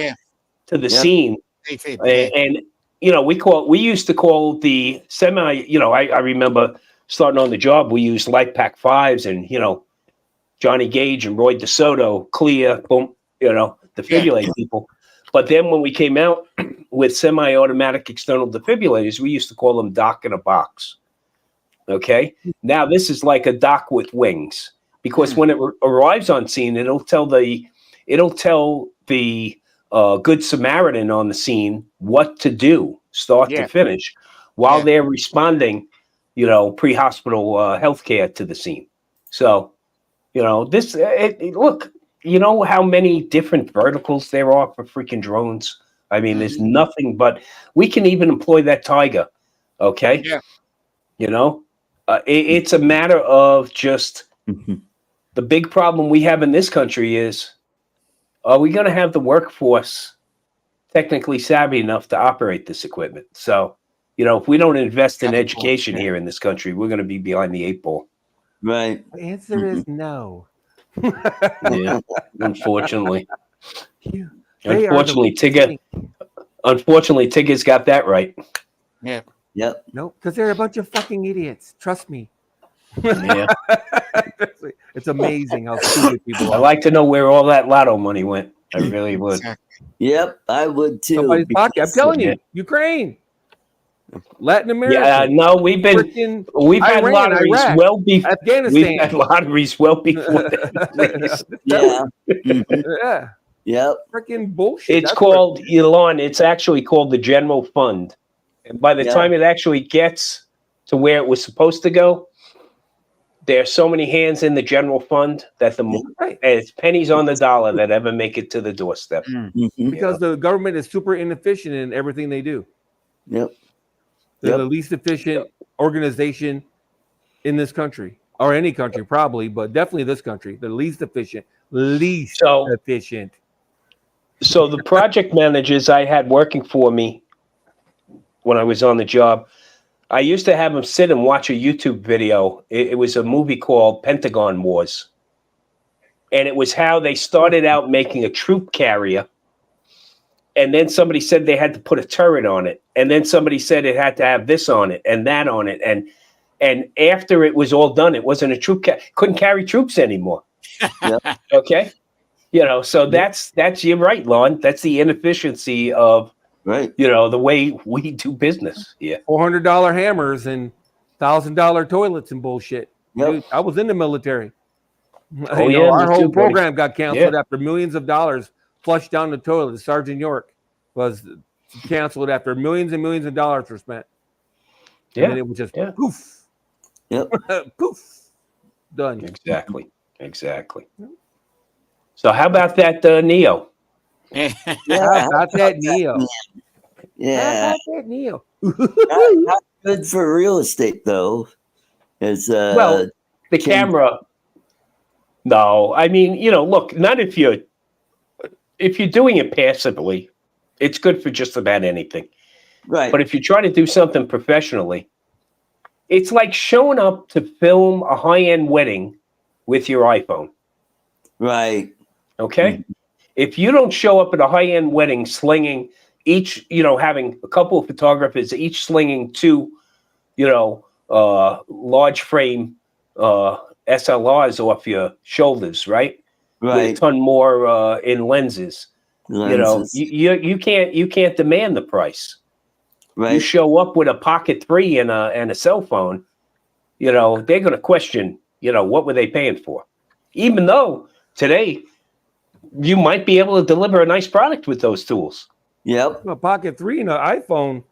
to the scene. And, you know, we used to call the semi, you know, I remember starting on the job, we used Light Pack 5s and, you know, Johnny Gage and Roy DeSoto, clear, boom, you know, defibrillate people. But then when we came out with semi-automatic external defibrillators, we used to call them dock in a box. Okay. Now this is like a dock with wings, because when it arrives on scene, it'll tell the Good Samaritan on the scene what to do, start to finish, while they're responding, you know, pre-hospital healthcare to the scene. So, you know, this look. You know how many different verticals there are for freaking drones? I mean, there's nothing but we can even employ that Tiger. Okay. Yeah. You know, it's a matter of just the big problem we have in this country is, are we going to have the workforce technically savvy enough to operate this equipment? So, you know, if we don't invest in education here in this country, we're going to be behind the 8 ball. Right. The answer is no. Yeah, unfortunately. Unfortunately, Tigger's got that right. Yeah. Yep. Nope, because they're a bunch of fucking idiots. Trust me. Yeah. It's amazing how stupid people are. I'd like to know where all that lotto money went. I really would. Yep, I would too. Somebody's pocket. I'm telling you, Ukraine, Latin America. Yeah, no, we've had lotteries Iraq, well before Afghanistan. We've had lotteries well before that. Yeah. Yep. Freaking bullshit. It's called, Elon, it's actually called the General Fund. And by the time it actually gets to where it was supposed to go, there are so many hands in the General Fund that it's pennies on the dollar that ever make it to the doorstep. Because the government is super inefficient in everything they do. Yep. They're the least efficient organization in this country, or any country probably, but definitely this country. The least efficient. Efficient. So the project managers I had working for me when I was on the job, I used to have them sit and watch a YouTube video. It was a movie called Pentagon Wars. And it was how they started out making a troop carrier. And then somebody said they had to put a turret on it. And then somebody said it had to have this on it and that on it. And after it was all done, it wasn't a troop couldn't carry troops anymore. Okay. You know, so that's you're right, Lon. That's the inefficiency of you know, the way we do business. Yeah. $400 hammers and $1,000 toilets and bullshit. Dude, I was in the military. Our whole program got canceled after millions of dollars flushed down the toilet. Sergeant York was canceled after millions and millions of dollars were spent. And then it was just poof. Poof. Done. Exactly. So how about that NEO? Yeah. How about that NEO? Yeah. How about that NEO? Not good for real estate though. It's well, the camera. No, I mean, you know, look, not if you're doing it passively, it's good for just about anything. Right. But if you try to do something professionally, it's like showing up to film a high-end wedding with your iPhone. Right. Okay? If you don't show up at a high-end wedding slinging each, you know, having a couple of photographers, each slinging two, you know, large frame SLRs off your shoulders, right? With a ton more in lenses. lenses. You can't demand the price. Right. You show up with a Pocket 3 and a cell phone, they're going to question, what were they paying for? Even though today you might be able to deliver a nice product with those tools. Yep. A Pocket 3 and an iPhone.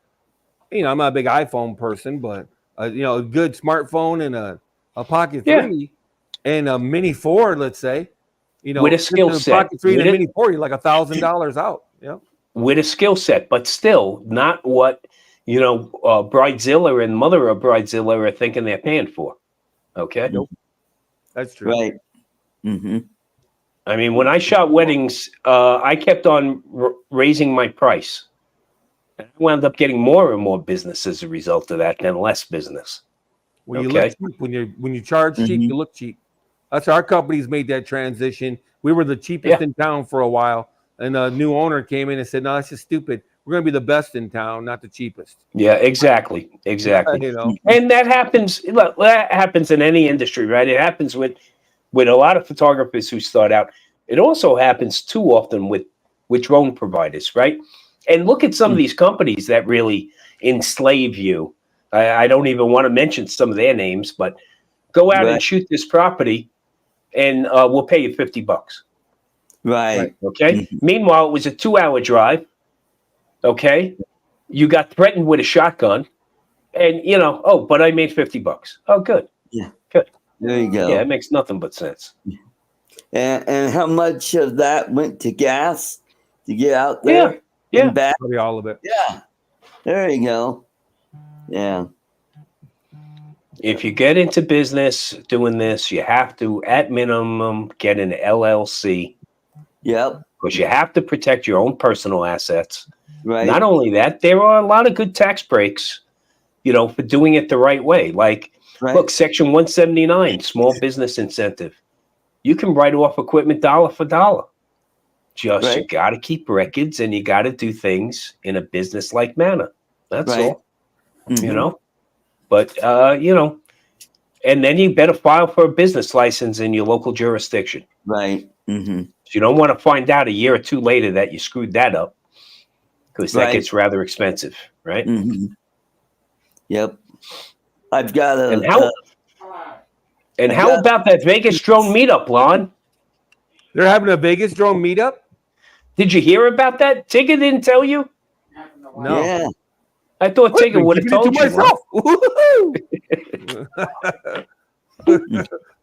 I'm not a big iPhone person, but a good smartphone and a Pocket 3 and a Mini 4, let's say, with a skill set. Pocket 3 and a Mini 4, you're like $1,000 out. Yeah. With a skill set, but still not what Bridezilla and mother of Bridezilla are thinking they're paying for. Okay. Nope. That's true. Right. Mm-hmm. I mean, when I shot weddings, I kept on raising my price. And I wound up getting more and more business as a result of that than less business. When you look cheap, when you charge cheap, you look cheap. That's our company's made that transition. We were the cheapest in town for a while, and a new owner came in and said, "No, that's just stupid. We're going to be the best in town, not the cheapest." Yeah, exactly. And that happens. Look, that happens in any industry, right? It happens with a lot of photographers who start out. It also happens too often with drone providers, right? And look at some of these companies that really enslave you. I don't even want to mention some of their names, but go out and shoot this property, and we'll pay you $50. Right. Okay. Meanwhile, it was a 2-hour drive. Okay. You got threatened with a shotgun, and but I made $50. Oh, good. Yeah. Good. There you go. Yeah, it makes nothing but sense. And how much of that went to gas to get out there? Yeah. And back? Probably all of it. Yeah. There you go. Yeah. If you get into business doing this, you have to, at minimum, get an LLC. Yep. Because you have to protect your own personal assets. Right. Not only that, there are a lot of good tax breaks, for doing it the right way. Like, look, Section 179, small business incentive. You can write off equipment dollar for dollar. Just you got to keep records, and you got to do things in a business-like manner. That's all. But and then you better file for a business license in your local jurisdiction. Right. Mm-hmm. So you don't want to find out a year or two later that you screwed that up, because that gets rather expensive, right? Mm-hmm. Yep. I've got a. And how about that Vegas drone meetup, Lon? They're having a Vegas drone meetup? Did you hear about that? Tigger didn't tell you? No. Yeah. I thought Tigger would have told you.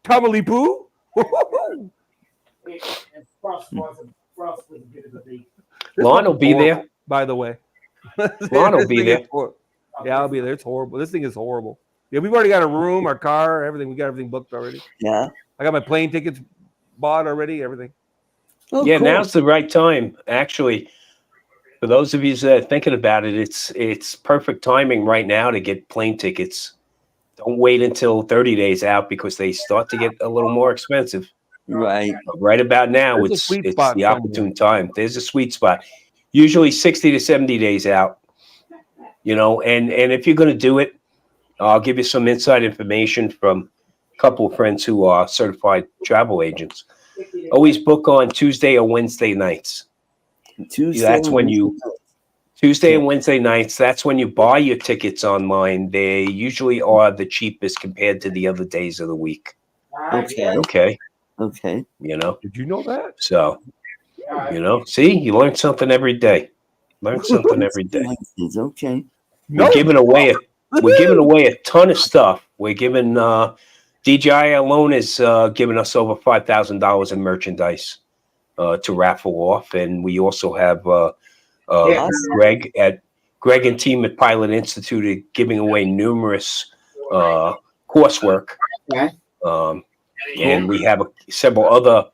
Tommy Poo. Lon will be there. By the way. Lon will be there. Yeah, I'll be there. It's horrible. This thing is horrible. Yeah, we've already got a room, our car, everything. We got everything booked already. Yeah. I got my plane tickets bought already, everything. Oh, yeah, cool. Now's the right time. Actually, for those of you that are thinking about it, it's perfect timing right now to get plane tickets. Don't wait until 30 days out, because they start to get a little more expensive. Right. But right about now, it's the opportune time. There's a sweet spot. Usually 60 to 70 days out. And if you're going to do it, I'll give you some inside information from a couple of friends who are certified travel agents. Always book on Tuesday or Wednesday nights. Tuesday and Wednesday nights. That's when you buy your tickets online. They usually are the cheapest compared to the other days of the week. Okay. Did you know that? So, see, you learn something every day. Okay. We're giving away a ton of stuff. We're giving DJI alone is giving us over $5,000 in merchandise to raffle off, and we also have Greg and team at Pilot Institute are giving away numerous coursework. And we have several other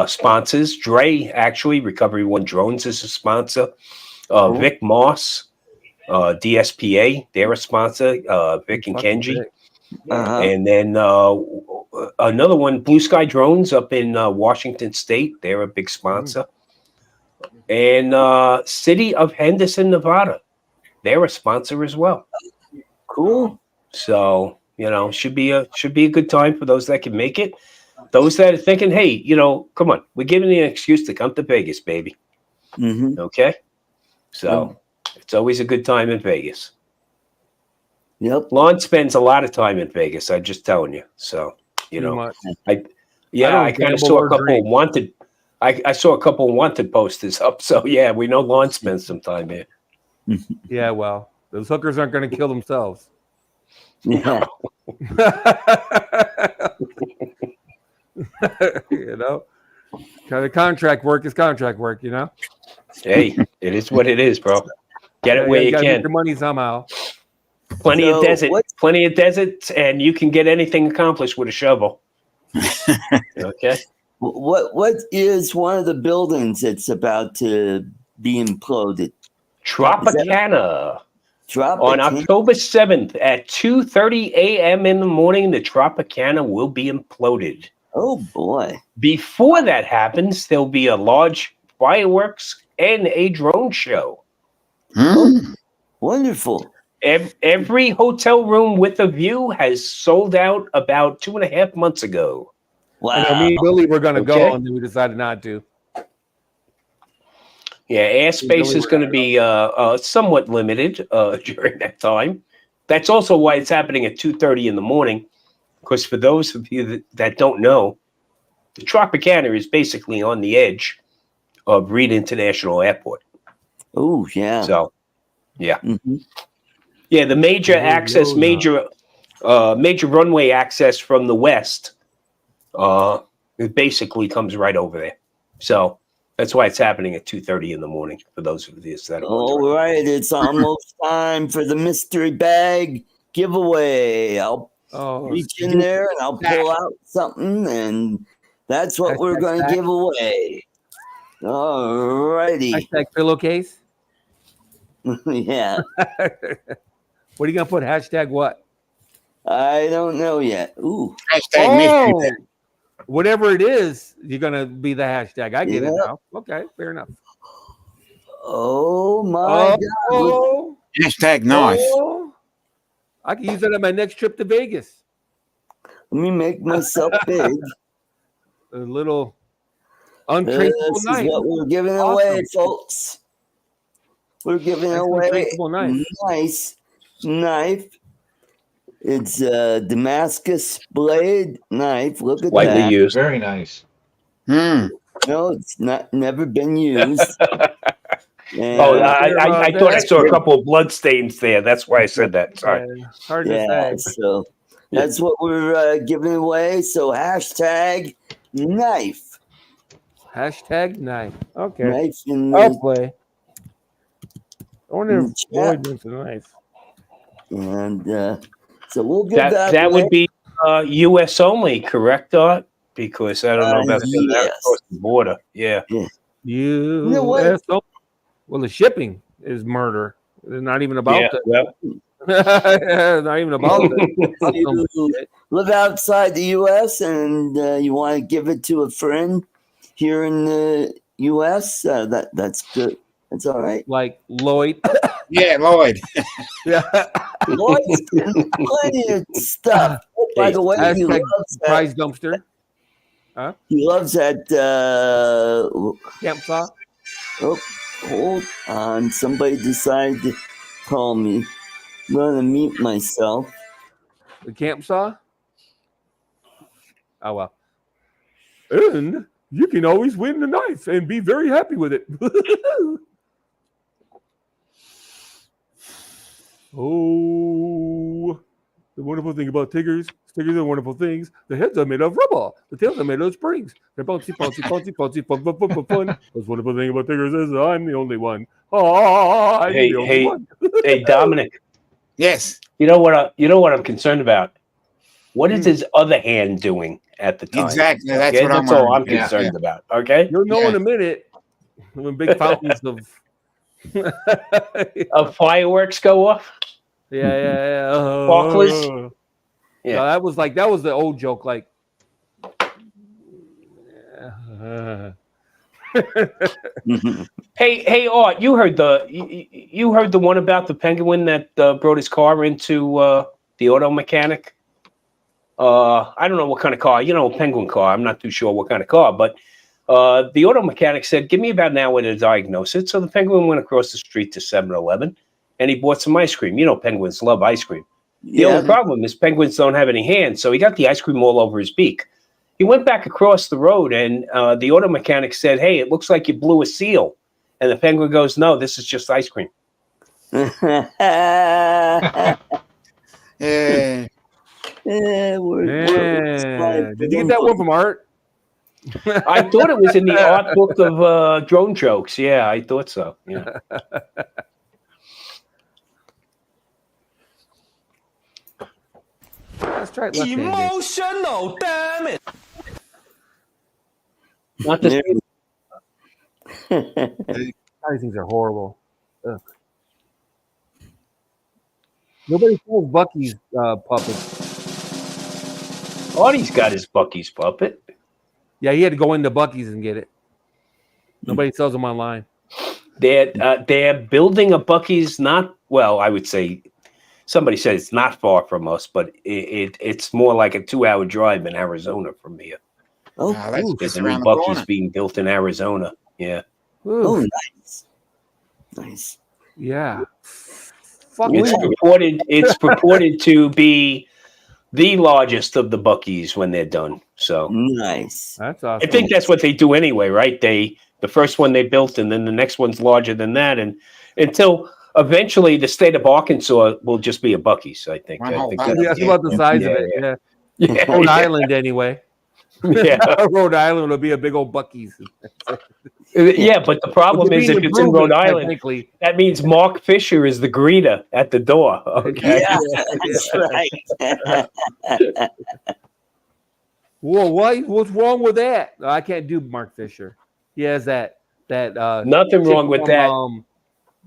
sponsors. Dre, actually, Recovery One Drones is a sponsor. Vic Moss, DSPA, they're a sponsor. Vic and Kenji. And then another one, Blue Sky Drones up in Washington State. They're a big sponsor. And City of Henderson, Nevada. They're a sponsor as well. Cool. So, should be a good time for those that can make it. Those that are thinking, hey, come on, we're giving you an excuse to come to Vegas, baby. Mm-hmm. Okay, so it's always a good time in Vegas. Yep. Lon spends a lot of time in Vegas. I'm just telling you. So Too much. I kind of gamble saw or a couple drink. wanted. I saw a couple wanted posters up. So yeah, we know Lon spends some time here. Yeah, well, those hookers aren't going to kill themselves. Yeah. You know, kind of contract work is contract work. You know. Hey, it is what it is, bro. Get it Yeah, where you gotta can. make your money somehow. Plenty of So desert, plenty of deserts, and you can get anything accomplished with a shovel. Okay. What is one of the buildings that's about to be imploded? Tropicana. On Tropicana? October 7th at 2:30 a.m. in the morning, the Tropicana will be imploded. Oh boy. Before that happens, there'll be a large fireworks and a drone show. Oh, wonderful. Every hotel room with a view has sold out about 2.5 months ago. I know Wow. me and Billy were going to Okay. go, and then we decided not to. Yeah, airspace is going to be somewhat limited during that time. That's also why it's happening at 2:30 in the morning. Because for those of you that don't know, the Tropicana is basically on the edge of Reed International Airport. Oh yeah. So, yeah. Mm-hmm. Yeah, the major access, major runway access from the west, it basically comes right over there. So that's why it's happening at 2:30 in the morning. For those of you that are wondering. All right, it's almost time for the mystery bag giveaway. I'll reach in there and I'll pull out something, and that's what we're going to give away. All righty. Hashtag pillowcase. Yeah. What are you gonna put? Hashtag what? I don't know yet. Ooh. Hashtag mystery. Whatever it is, you're gonna be the hashtag. I get it Yep. now. Okay, fair enough. Oh my God. Hashtag knife. Oh, I can use that on my next trip to Vegas. Let me make myself big. A little untraceable This knife. is what we're giving away, folks. We're giving Nice away untraceable knife. nice knife. It's a Damascus blade knife. Look at Widely that. used. Very nice. Hmm. No, it's never been used. And, I thought I saw a couple of blood stains there. That's why I said that. Sorry. Yeah, hard to say. So that's what we're giving away. So hashtag knife. Hashtag knife. Okay. Knife in I'll the play. I wonder if chat. Lloyd wants a knife. And so we'll give That away. would be U.S. only, correct, Art? Because I don't know about that yes. across the border. Yeah. You know what? U.S. Well, the shipping is murder. It's not even about that. Well, Not even about that. If you live outside the U.S. and you want to give it to a friend here in the U.S., that's good. That's all right. Like Lloyd. Yeah, Lloyd. Yeah. Lloyd's getting plenty of stuff. Oh, by the way, he Hashtag loves that. prize dumpster. He loves that. Camp saw. Oh, hold on. Somebody decided to call me. I'm going to mute myself. The camp saw. Oh well. And you can always win the knife and be very happy with it. Oh, the wonderful thing about tigers are wonderful things. The heads are made of rubber. The tails are made of springs. They're bouncy, bouncy, bouncy, bouncy, fun, fun, fun, fun, fun. The wonderful thing about tigers is I'm the only one. Oh, I'm the only one. Hey, Dominic. Yes. You know what I'm concerned about? What is his other hand doing at the time? Exactly. That's Okay? what I'm That's all I'm wondering. concerned about. Okay. You'll know in a minute when big fountains of fireworks go off. Yeah. Sparklers. Yeah, no, that was the old joke. Like, hey, Art, you heard the one about the penguin that brought his car into the auto mechanic. I don't know what kind of car. Penguin car. I'm not too sure what kind of car, but The auto mechanic said, give me about an hour to diagnose it. So the penguin went across the street to 7-Eleven and he bought some ice cream. You know, penguins love ice cream. The only problem is penguins don't have any hands. So he got the ice cream all over his beak. He went back across the road and the auto mechanic said, hey, it looks like you blew a seal. And the penguin goes, no, this is just ice cream. Yeah. Did you get that one from Art? I thought it was in the art book of drone jokes. Yeah, I thought so. Yeah. Let's try it left-handed. Emotional, damn it. Not this. These things are horrible. Ugh. Nobody sells Bucky's puppets. Artie's got his Bucky's puppet. Yeah, he had to go into Bucky's and get it. Nobody sells them online. They're building a Bucky's. Not well. I would say somebody said it's not far from us, but it's more like a 2-hour drive in Arizona from here. Oh, that's There's just a new around the Bucky's corner. being built in Arizona. Yeah. oh, Ooh, nice. Nice. yeah. Fuck It's purported to be the largest of the Bucky's when they're done. So Nice. That's awesome. I think that's what they do anyway, right? The first one they built, and then the next one's larger than that, and until eventually the state of Arkansas will just be a Bucky's. I think. One I whole think Buc-ee's. That's about the size Yeah, of it. yeah. Yeah. Yeah, Rhode yeah. Island, anyway. Yeah. Rhode Island will be a big old Bucky's. Yeah, but the problem is if it's in Rhode Island, technically. that means Mark Fisher is the greeter at the door. Okay. Yeah, that's right. Whoa, what's wrong with that? I can't do Mark Fisher. He has that Nothing wrong with from,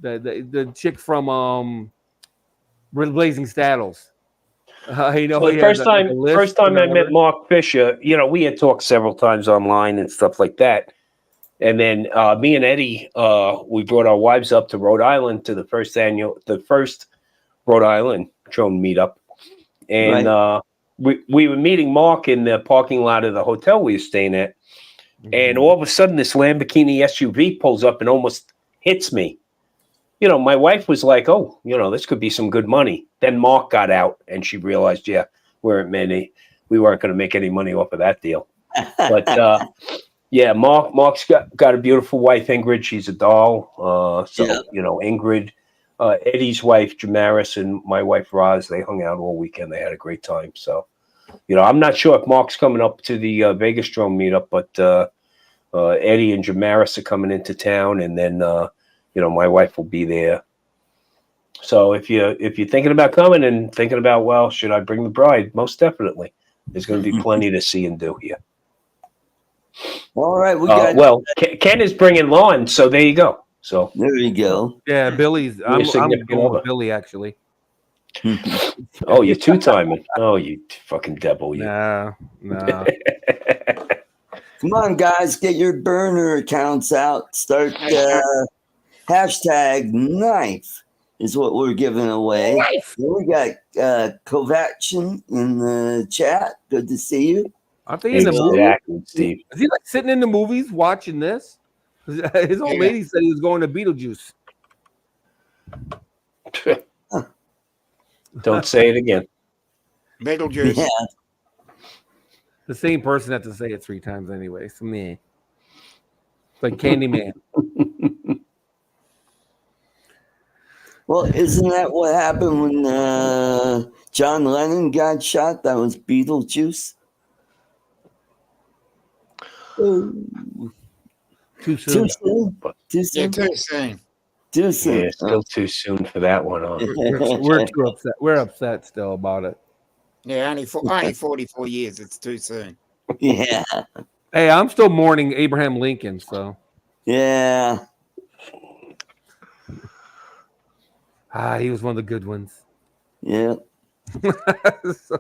that. The chick from Blazing Saddles. Well, he the has first time I met whatever. Mark Fisher, we had talked several times online and stuff like that. And then me and Eddie, we brought our wives up to Rhode Island to the first Rhode Island drone meetup. And we were meeting Mark in the parking lot of the hotel we were staying at. And all of a sudden, this Lamborghini SUV pulls up and almost hits me. My wife was like, oh, this could be some good money. Then Mark got out and she realized, we weren't going to make any money off of that deal. But Mark's got a beautiful wife, Ingrid. She's a doll. Ingrid, Eddie's wife, Jamaris, and my wife, Roz, they hung out all weekend. They had a great time. So, I'm not sure if Mark's coming up to the Vegas drone meetup, but Eddie and Jamaris are coming into town, and then my wife will be there. So if you're thinking about coming and thinking about, well, should I bring the bride? Most definitely. There's going to be plenty to see and do here. All right, we got. Ken is bringing lawn, so there you go. So There you go. Yeah, Billy's. I'm significant going other. with Billy, actually. Oh, you're two-timing. Oh, you fucking devil. You. Nah. Come on, guys, get your burner accounts out. Start hashtag knife is what we're giving away. Then we got Kovacian in the chat. Good to see you. Aren't they in the movie? Exactly, Steve. Is he like sitting in the movies watching this? His old lady said he was going to Beetlejuice. Don't say it again. Beetlejuice. Yeah. The same person had to say it 3 times anyway. So me. It's like Candyman. Well, isn't that what happened when John Lennon got shot? That was Beetlejuice. Oh. Too soon. Too soon. Too Yeah, soon. too soon. Too soon. Yeah, still too soon for that one, huh? We're too upset. We're upset still about it. Yeah, only 44 years. It's too soon. Yeah. Hey, I'm still mourning Abraham Lincoln, so Yeah. he was one of the good ones. Yeah. So,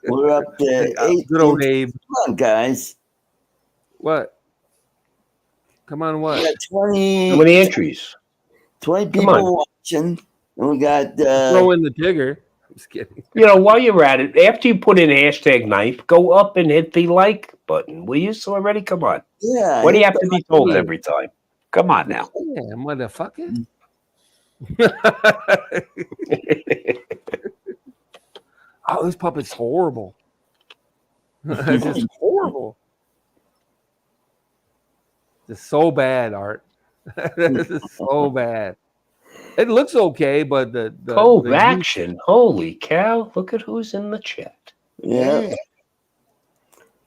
We're up to 8. good old Abe. Come on, guys. What? Come on, We what? got 20. How many entries? 20 Come people on. watching. And we got Throw in the Tigger. Just kidding. You know, while you're at it, after you put in hashtag knife, go up and hit the like button. Will you? So already, come on. Yeah. What do you have to be told every time? Come on now. Yeah, motherfucker. Oh, this puppet's horrible. It's just horrible. It's so bad, Art. This is so bad. It looks okay, but the action. Holy cow. Look at who's in the chat. Yeah.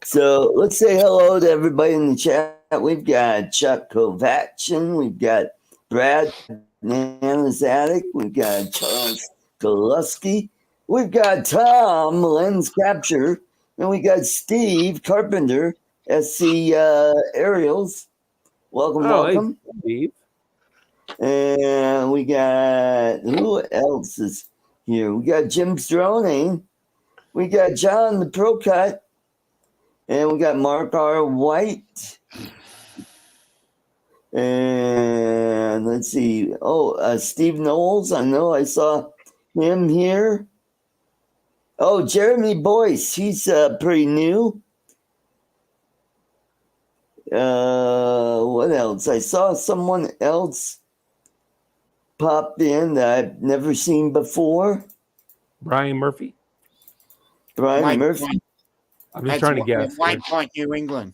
So let's say hello to everybody in the chat. We've got Chuck Kovacian. We've got Brad Nana's Attic. We've got Charles Goluski. We've got Tom Lens Capture. And we got Steve Carpenter, SC Aerials. Welcome, welcome. Hey, Steve. And we got, who else is here? We got Jim's Droning. We got John the Pro Cut. And we got Mark R. White. And let's see. Oh, Steve Knowles. I know I saw him here. Oh, Jeremy Boyce. He's pretty new. What else? I saw someone else pop in that I've never seen before. Brian Murphy. Brian Murphy. I'm just trying to guess. White Point, New England.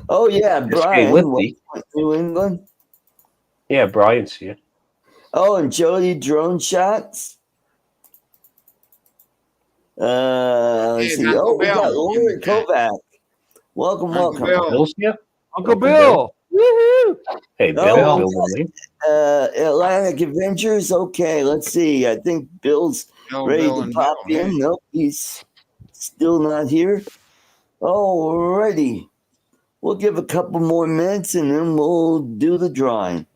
Oh yeah, Brian. White Point, New England. Yeah, Brian's here. Oh, and Jody Drone Shots. Let's see. Uncle We got Bill. Lori Kovac. Welcome, welcome. Bill's here. Uncle Bill. Woohoo! Hey, Bill. Oh, Atlantic Adventures. Okay, let's see. I think Bill's ready to pop in. Nope, he's still not here. Alrighty. We'll give a couple more minutes and then we'll do the drawing.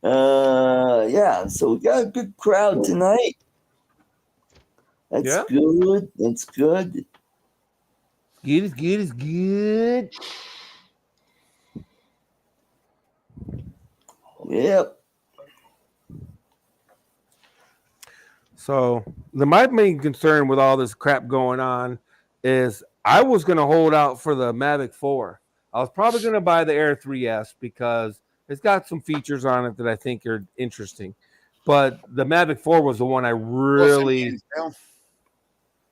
Yeah, so we got a good crowd tonight. That's good. That's good. Good is good is good. Yep. So my main concern with all this crap going on is I was going to hold out for the Mavic 4. I was probably going to buy the Air 3S because it's got some features on it that I think are interesting. But the Mavic 4 was the one I really...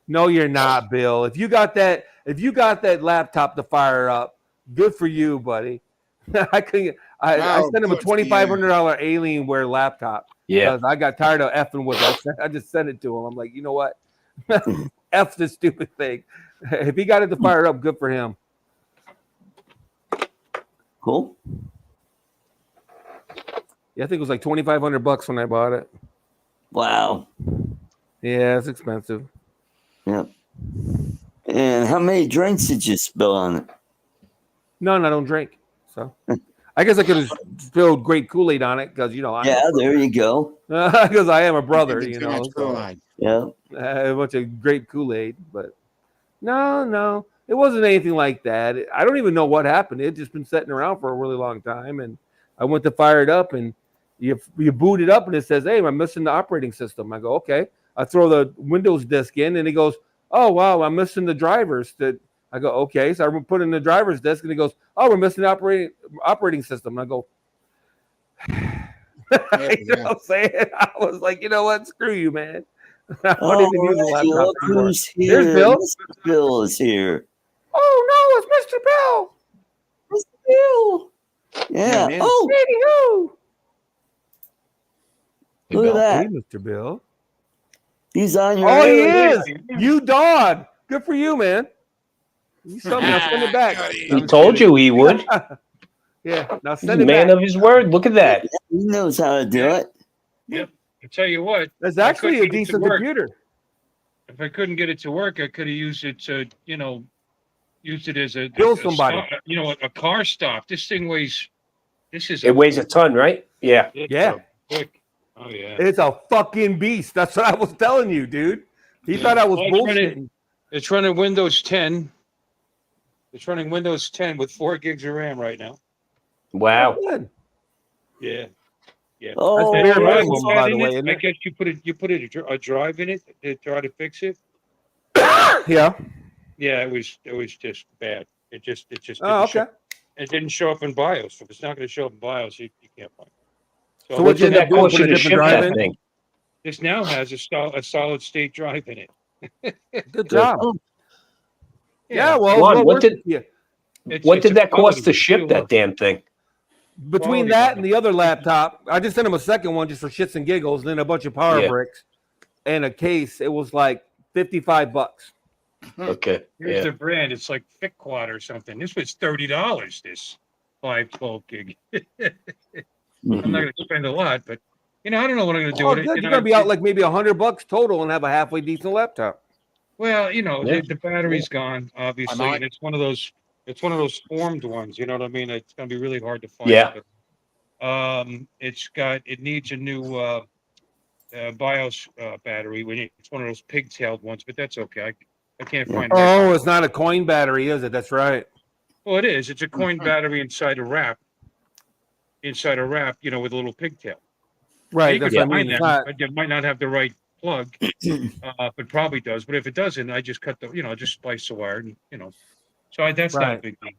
No, you're not, Bill. If you got that laptop to fire up, good for you, buddy. I sent him a $2,500 Alienware laptop. Yeah, I got tired of effing with it. I just sent it to him. I'm like, you know what? F this stupid thing. If he got it to fire up, good for him. Cool. Yeah, I think it was like $2,500 when I bought it. Wow. Yeah, it's expensive. Yep. And how many drinks did you spill on it? None, I don't drink. So I guess I could have spilled great Kool-Aid on it because, you know. There you go. Because I am a brother, you know. So, yeah. A bunch of grape Kool-Aid. But no. It wasn't anything like that. I don't even know what happened. It had just been sitting around for a really long time. And I went to fire it up and you boot it up and it says, hey, I'm missing the operating system. I go, okay. I throw the Windows disk in and he goes, oh, wow, I'm missing the drivers. I go, okay. So I put in the driver's disk and he goes, oh, we're missing the operating system. And I go, you know what I'm saying? I was like, you know what? Screw you, man. I don't even use the laptop anymore. Who's here? There's Bill. Mr. Bill is here. Oh, no, it's Mr. Bill. Mr. Bill. Yeah. Yeah, oh, look at that. Hey, Mr. Bill. He's on your Oh, he is. You dog. Good for you, man. You send it back. He told you he would. Yeah. Now He's send a it man back. of his word. Look at that. He knows how to do it. Yep. I tell you what. That's actually a decent computer. If I couldn't get it to work, I could have used it to, use it as a Kill somebody. A car stop. This thing weighs. It weighs a ton, right? Yeah. Yeah. Quick. Oh yeah. It's a fucking beast. That's what I was telling you, dude. He thought I was bullshitting. It's running Windows 10. It's running Windows 10 with 4 gigs of RAM right now. Wow. Good. Yeah. Yeah. Oh, That's And bare drive minimum, pad by the in way, it, isn't I it? guess you put a drive in it to try to fix it. Yeah. Yeah, it was just bad. It just Oh, didn't show. okay. It didn't show up in BIOS. If it's not going to show up in BIOS, you can't find it. So What what you did end up that doing? cost Put you a to different ship drive that in? thing? this now has a solid state drive in it. Good job. Yeah, Yeah, well, Lon, well what worth did it to you. what it's did a that cost quality to ship that damn thing? Between quality that button. and the other laptop, I just sent him a second one just for shits and giggles, and then a bunch of power Yeah. bricks and a case. It was like $55. Okay. Here's Yeah. the brand. It's like Thick Quad or something. This was $30. This 512 gig. I'm not going to spend a lot, but I don't know what I'm going to do Oh, with it. good. You're gonna be out like maybe $100 total and have a halfway decent laptop. Well, Yeah. the battery's gone, obviously, might- and it's one of those formed ones. You know what I mean? It's going to be really hard to find. Yeah. But, it needs a new BIOS battery. It's one of those pigtailed ones, but that's okay. I can't find. Oh, it's not a coin battery, is it? That's right. Well, it is. It's a coin battery inside a wrap. With a little pigtail. Right. You That's could what I find mean. It's them, not. but it might not have the right plug, but probably does. But if it doesn't, I just cut just splice the wire, and So that's not a Right. big deal.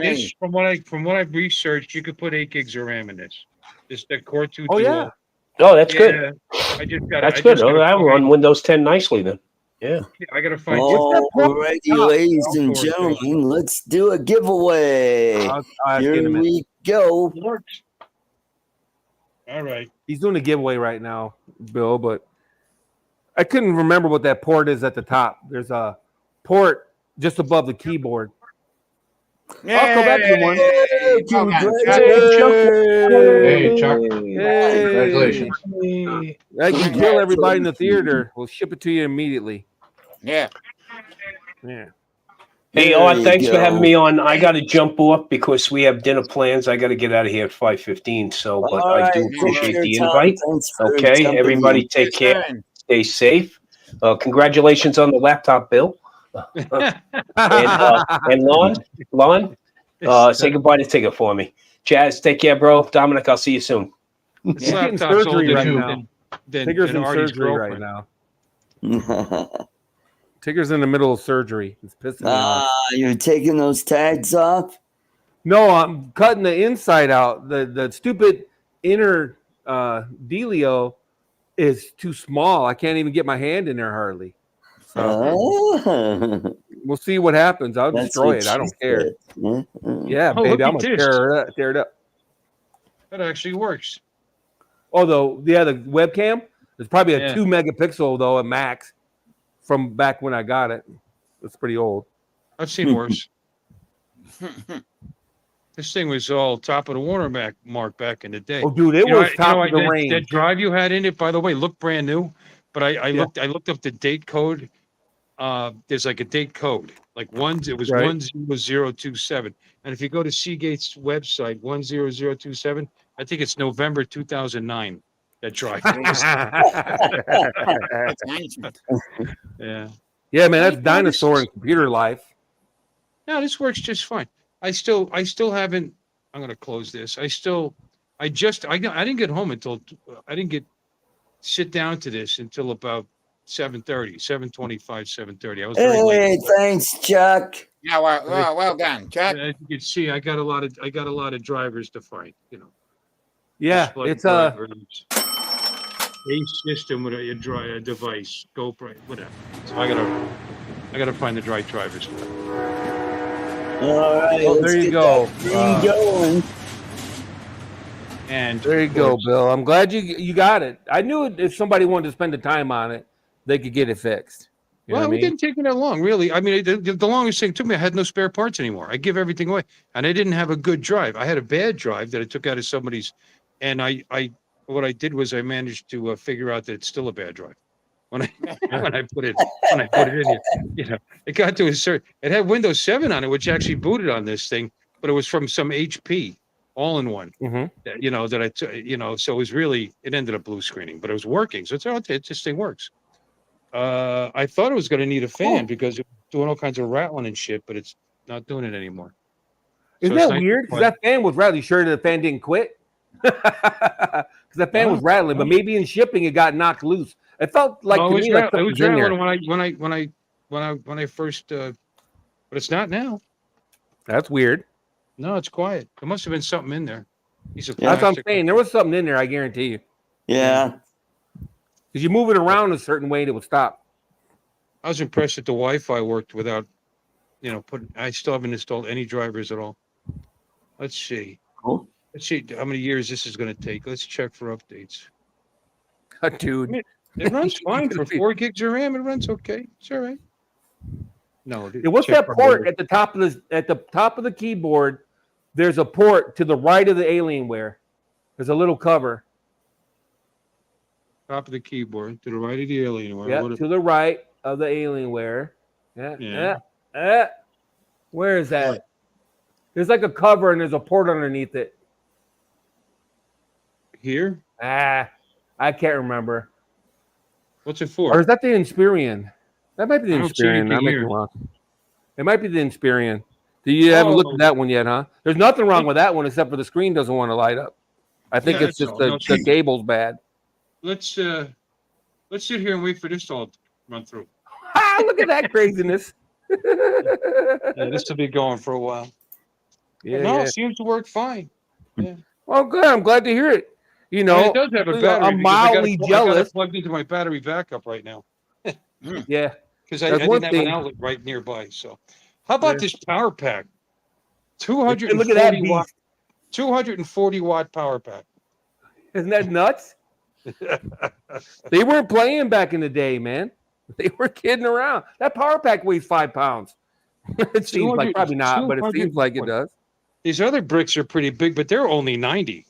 This from what I've researched, you could put 8 gigs of RAM in this. This the Core 2 Oh, Duo. yeah. Oh, that's good. I just got. That's good. Oh, that will run Windows 10 nicely then. Yeah. I got to find. Alrighty, ladies and gentlemen, let's do a giveaway. I'll ask you in a Here minute. we go. Works. All right. He's doing a giveaway right now, Bill, but I couldn't remember what that port is at the top. There's a port just above the keyboard. I'll go back to the one. Hey, Chuck. Congratulations. I can kill everybody in the theater. We'll ship it to you immediately. Yeah. Yeah. Hey, There Art, you thanks for go. having me on. I got to jump off because we have dinner plans. I got to get out of here at 5:15. So, but All I right, do take appreciate care, the Tom. invite. Thanks for Okay, jumping everybody, in. take care. Stay safe. Congratulations on the laptop, Bill. And Lon, say goodbye to Tigger for me. Chaz, take care, bro. Dominic, I'll see you soon. This He's getting laptop's surgery older right than- now. than Tigger's in Artie's surgery right girlfriend. now. Tigger's in the middle of surgery. It's pissing me off. You're taking those tags off? No, I'm cutting the inside out. The stupid inner dealio is too small. I can't even get my hand in there hardly. So Oh. we'll see what happens. I'll That's destroy what it. I she don't care. said. Yeah. Yeah, Oh, baby, look I'm at gonna this. tear it up. That actually works. Although, yeah, the webcam is probably a Yeah. 2 megapixel though at max from back when I got it. It's pretty old. I've seen worse. This thing was all top of the watermark back in the day. Oh, dude, it was top of the that range. drive you had in it, by the way, looked brand new. But I Yeah. looked up the date code. There's like a date code, like it was Right. 10027. And if you go to Seagate's website, 10027, I think it's November 2009. That drive. That's ancient. Yeah. Yeah, man, that's dinosaur in computer life. No, this works just fine. I still haven't. I'm gonna close this. I didn't get home until I didn't get sit down to this until about 7:30, 7:25, 7:30. I was very Hey, late. thanks, Chuck. Yeah, well done, Chuck. As you can see, I got a lot of drivers to find. Yeah, Display it's drivers, a system with a device, GoPro, whatever. So I gotta find the right drivers. All right, Oh, let's there you get go. that thing going. And there you go, Bill. I'm glad you got it. I knew if somebody wanted to spend the time on it, they could get it fixed. You know Well, what I it mean? didn't take me that long, really. I mean, the longest thing took me, I had no spare parts anymore. I give everything away. And I didn't have a good drive. I had a bad drive that I took out of somebody's. And what I did was I managed to figure out that it's still a bad drive. When I put it in here, it got to a certain, it had Windows 7 on it, which actually booted on this thing, but it was from some HP all-in-one, that I took, so it was really, it ended up blue screening, but it was working. So this thing works. I thought it was going to need a fan because it was doing all kinds of rattling and shit, but it's not doing it anymore. Isn't that weird? Because that fan was rattling. Sure that the fan didn't quit? Because the fan was rattling, but maybe in shipping it got knocked loose. It felt like to me like it was something's in there. when I first. But it's not now. That's weird. No, it's quiet. There must have been something in there. That's what I'm saying. There was something in there. I guarantee you. Yeah. Because you move it around a certain way, it would stop. I was impressed that the Wi-Fi worked without, I still haven't installed any drivers at all. Let's see. Cool. Let's see how many years this is going to take. Let's check for updates. Dude. It runs fine for 4 gigs of RAM. It runs okay. It's all right. No. What's that port at the top of the keyboard? There's a port to the right of the Alienware. There's a little cover. Top of the keyboard to the right of the Alienware. Yeah, to the right of the Alienware. Yeah. Where is that? There's like a cover and there's a port underneath it. Here? I can't remember. What's it for? Or is that the Inspirion? That might be the Inspirion. I might be wrong. It might be the Inspirion. You haven't looked at that one yet, huh? There's nothing wrong with that one except for the screen doesn't want to light up. I think it's just the cable's bad. Let's sit here and wait for this all to run through. Look at that craziness. This will be going for a while. Yeah, it seems to work fine. Yeah. Well, good. I'm glad to hear it. It does have a battery. I'm mildly jealous. I got plugged into my battery backup right now. Yeah. Because I didn't have an outlet right nearby. So, how about this power pack? 240 watt. 240 watt power pack. Isn't that nuts? They weren't playing back in the day, man. They were kidding around. That power pack weighs 5 pounds. It seems like probably not, but it seems like it does. These other bricks are pretty big, but they're only 90.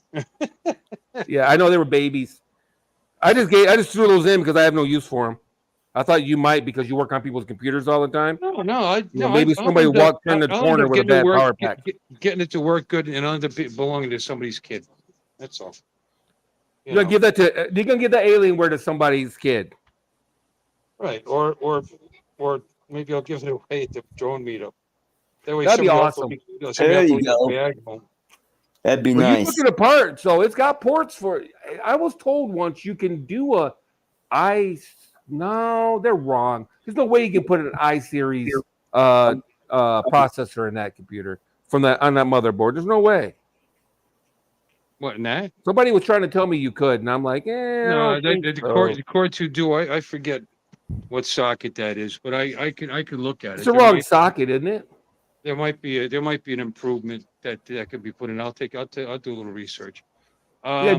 Yeah, I know they were babies. I just threw those in because I have no use for them. I thought you might because you work on people's computers all the time. No. Maybe somebody walked in the corner with a bad power pack. Getting it to work good and end up belonging to somebody's kid. That's all. You're gonna give that Alienware to somebody's kid. Right. Or maybe I'll give it away at the drone meetup. That way that'd be awesome. There you go. That'd be nice. You took it apart, so it's got ports for. I was told once you can do No, they're wrong. There's no way you can put an i-series processor in that computer on that motherboard. There's no way. What, in that? Somebody was trying to tell me you could, and I'm like, no, the Core 2 Duo. I forget what socket that is, but I could look at it. It's the wrong socket, isn't it? There might be an improvement that could be put in. I'll do a little research. I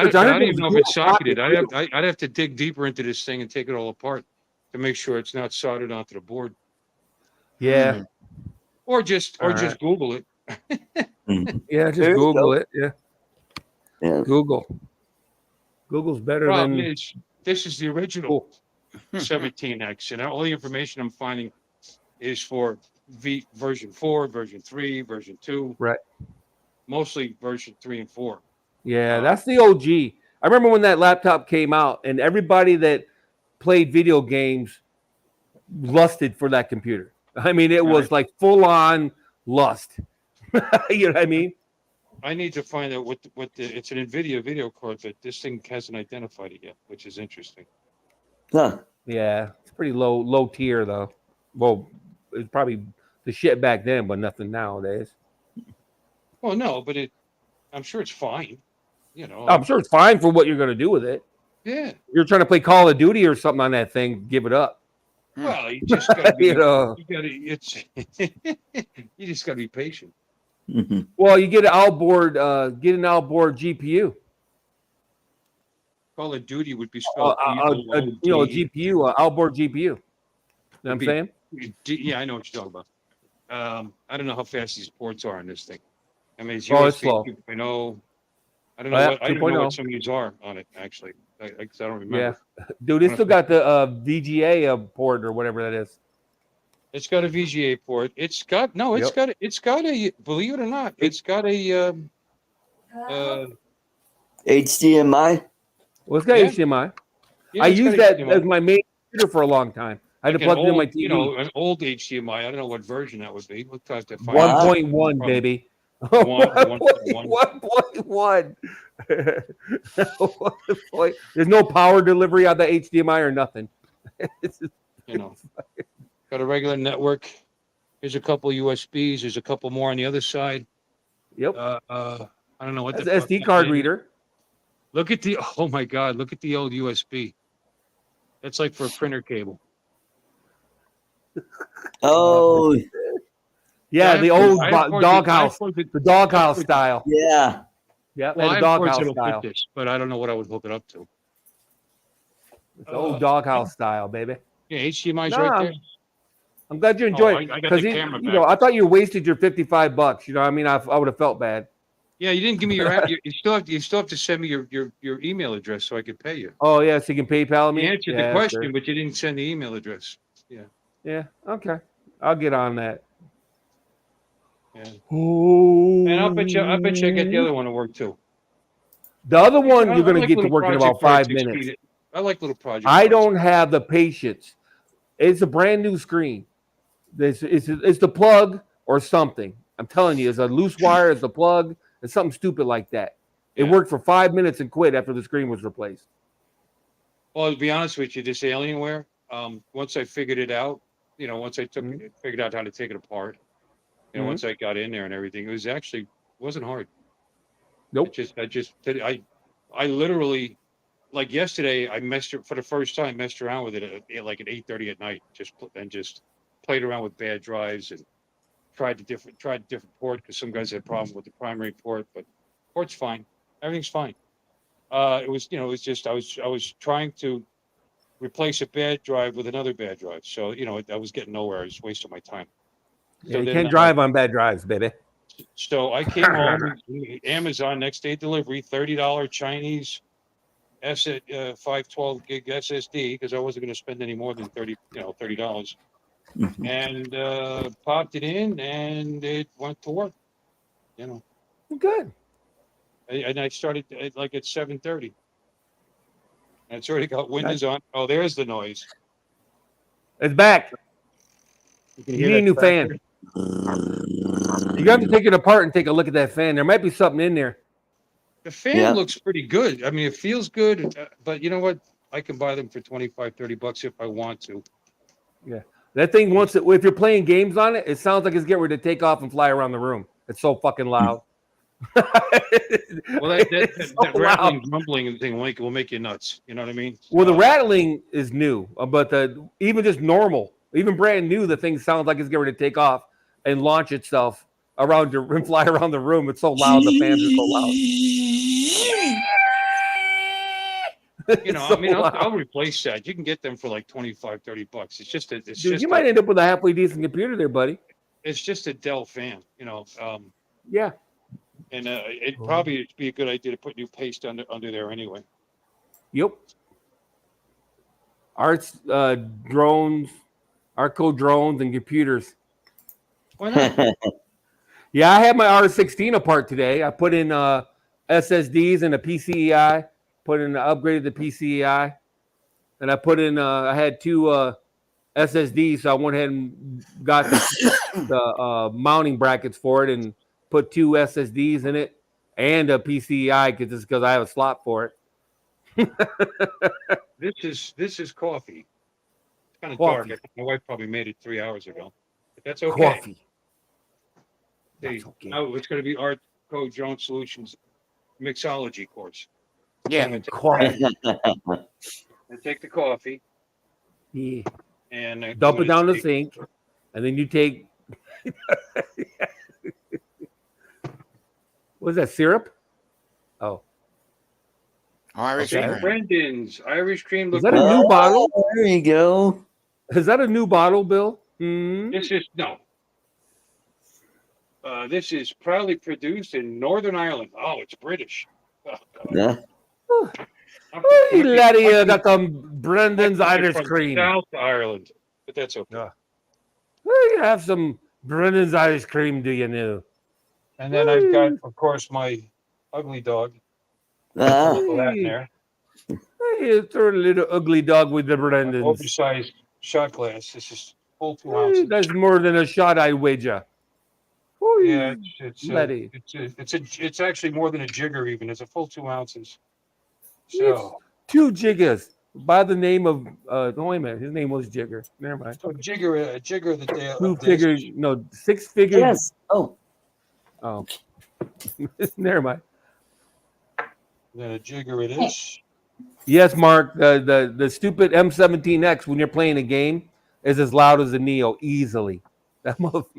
don't even know if it's socketed. I'd have to dig deeper into this thing and take it all apart to make sure it's not soldered onto the board. Yeah. Or just Google it. Yeah, just Google it. Yeah. Google's better than. This is the original 17X, and all the information I'm finding is for version 4, version 3, version 2. Right. Mostly version 3 and 4. Yeah, that's the OG. I remember when that laptop came out, and everybody that played video games lusted for that computer. I mean, it was like full-on lust. You know what I mean? I need to find out what it's an NVIDIA video card, but this thing hasn't identified it yet, which is interesting. Huh. Yeah, it's pretty low tier though. Well, it's probably the shit back then, but nothing nowadays. Well, no, but I'm sure it's fine. I'm sure it's fine for what you're going to do with it. Yeah. You're trying to play Call of Duty or something on that thing, give it up. Well, you just got to you just got to be patient. Mm-hmm. Well, you get an outboard GPU. Call of Duty would be spelled GPU, outboard GPU. You know what I'm saying? Yeah, I know what you're talking about. I don't know how fast these ports are on this thing. I mean, it's it's slow. 2.0. I don't know what some of these are on it, actually. I don't remember. Yeah. Dude, it's still got the VGA port or whatever that is. It's got a VGA port. It's got a, believe it or not, it's got a HDMI. Well, it's got HDMI. Yeah, I used that as my main computer for a long time. I had to plug it in my TV. An old HDMI. I don't know what version that would be. We'll have to find 1.1, baby. 1.1. There's no power delivery on the HDMI or nothing. You know, got a regular network. Here's a couple USBs. There's a couple more on the other side. Yep. I don't know what That's the fuck SD that card is. reader. Look at the, oh my God, look at the old USB. That's like for a printer cable. Oh, Yeah, the old doghouse, the the doghouse style. yeah. Yeah, Well, and I the have cords doghouse that'll style. fit this, but I don't know what I would hook it up to. It's the old doghouse style, baby. Yeah, HDMI's Nah, right there. I'm glad you enjoyed it I got because the camera you know back. I thought you wasted your $55. You know, what I mean, I would have felt bad. Yeah, you didn't give me your you still have to send me your email address so I could pay you. Oh yeah, so you can PayPal me. You answered Yeah, the question, sure. but you didn't send the email address. Yeah. Yeah, okay, I'll get on that. Yeah. Oh. And I bet you I get the other one to work too. The other one I you're going to like get to little work in about project parts 5 minutes. I like little projects. I don't have the patience. It's a brand new screen. It's the plug or something. I'm telling you, it's a loose wire. It's the plug. It's something stupid like that. It worked for 5 minutes and quit after the screen was replaced. Well, to be honest with you, this Alienware, once I figured it out, you know, once I figured out how to take it apart, you know, once I got in there and everything, it wasn't hard. Nope. I literally, like yesterday, I for the first time, messed around with it at like at 8:30 at night, just played around with bad drives and tried a different port because some guys had a problem with the primary port, but port's fine, everything's fine. It was just I was trying to replace a bad drive with another bad drive, so you know I was getting nowhere. I was wasting my time. Yeah, you can't drive on bad drives, baby. So I came home, Amazon next day delivery, $30 Chinese 512 gig SSD because I wasn't going to spend any more than $30, and popped it in, and it went to work. You know, Good. and I started at 7:30. And it's already got windows on. Oh, there's the noise. It's back. You You need a new fan. You have to take it apart and take a look at that fan. There might be something in there. The fan looks pretty good. I mean, it feels good, but you know what? I can buy them for $25-$30 if I want to. Yeah. That thing, if you're playing games on it, it sounds like it's getting ready to take off and fly around the room. It's so fucking loud. Well, that rattling, rumbling thing will make you nuts. You know what I mean? Well, the rattling is new, but even just normal, even brand new, the thing sounds like it's getting ready to take off and launch itself around and fly around the room. It's so loud. The fans are so loud. You know, I mean, I'll replace that. You can get them for like $25-$30. It's just you might end up with a halfway decent computer there, buddy. It's just a Dell fan, you know. Yeah. And it'd probably be a good idea to put new paste under there anyway. Yep. Drones, ArtCo Drones and Computers. Why not? Yeah, I had my R16 apart today. I put in SSDs and a PCI. Upgraded the PCI, and I put in. I had two SSDs, so I went ahead and got the mounting brackets for it, and put two SSDs in it and a PCI because I have a slot for it. This is coffee. It's kind of dark. My wife probably made it 3 hours ago, but that's okay. Coffee. That's okay. Now it's going to be ArtCo Drone Solutions mixology course. Yeah, coffee. And take the coffee. Yeah. And dump it down the sink, and then you take. What is that, syrup? Oh. Irish St. Brendan's Irish cream. Is that a new bottle? There you go. Is that a new bottle, Bill? Mm-hmm. This is proudly produced in Northern Ireland. Oh, it's British. Yeah. Hey, laddie, got some Brendan's Irish cream. South Ireland, but that's okay. Well, you have some Brendan's Irish cream, do you know? And then I've got, of course, my ugly dog. That in there. Hey, throw a little ugly dog with the Brendan's. Oversized shot glass. This is full 2 ounces. That's more than a shot, I wager. Yeah, Letty. it's actually more than a jigger even. It's a full 2 ounces. It's So 2 jiggers by the name of no, wait a minute, his name was Jigger. Never mind. a jigger that they 2 figure, no, 6 figure. Yes. Oh, Never mind. Then a jigger it is. Yes, Mark. The stupid M17X when you're playing a game is as loud as a Neo easily.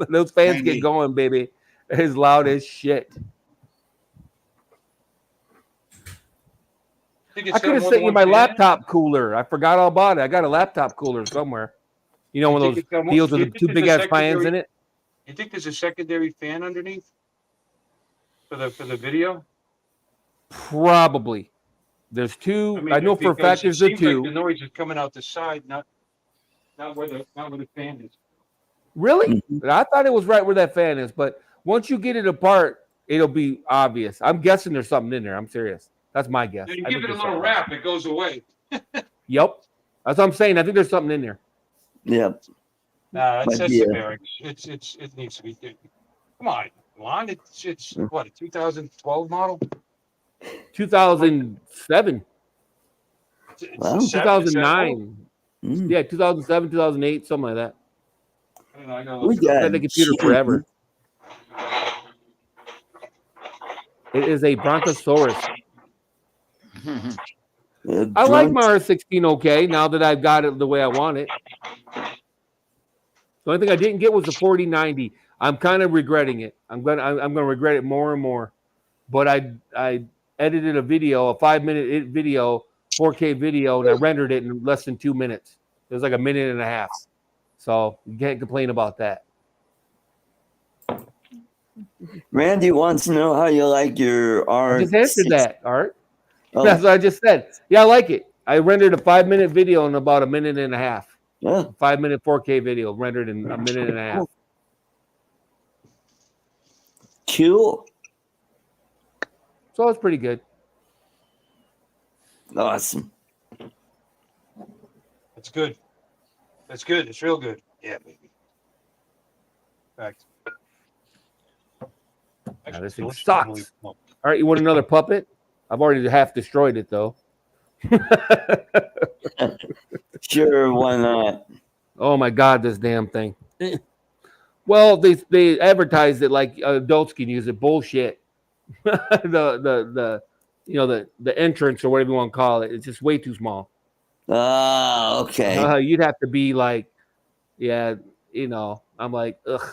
Those fans get going, baby. As loud as shit. I could have sent you my laptop cooler. I forgot all about it. I got a laptop cooler somewhere. You know, one of those deals with the 2 big ass fans in it. You think there's a secondary fan underneath for the video? Probably. There's 2. I know for a fact there's the 2. Like the noise is coming out the side, not where the fan is. Really? I thought it was right where that fan is, but once you get it apart, it'll be obvious. I'm guessing there's something in there. I'm serious. That's my guess. You give it a little wrap, it goes away. Yep. That's what I'm saying. I think there's something in there. yep. That's the bearings. It needs to be. Come on, Lon. It's what, a 2012 model? 2007. Wow. 2009. Yeah, 2007, 2008, something like that. We got I've had the computer forever. It is a Brontosaurus. I like my R16 okay now that I've got it the way I want it. The only thing I didn't get was the 4090. I'm kind of regretting it. I'm gonna regret it more and more. But I edited a video, a 5-minute video, 4K video, and I rendered it in less than 2 minutes. It was like a minute and a half. So you can't complain about that. Randy wants to know how you like your I just answered that, Art. Oh. That's what I just said. Yeah, I like it. I rendered a 5-minute video in about a minute and a half. Yeah. 5-minute 4K video rendered in a minute and a half. Cool. So it's pretty good. Awesome. That's good. That's good. It's real good. Yeah, baby. Fact. Now, this thing sucks. All right, you want another puppet? I've already half destroyed it, though. Sure, why not? Oh my God, this damn thing. Well, they advertised it like adults can use it. Bullshit. the entrance or whatever you want to call it, it's just way too small. Oh, okay. You'd have to be like, yeah, I'm like, ugh.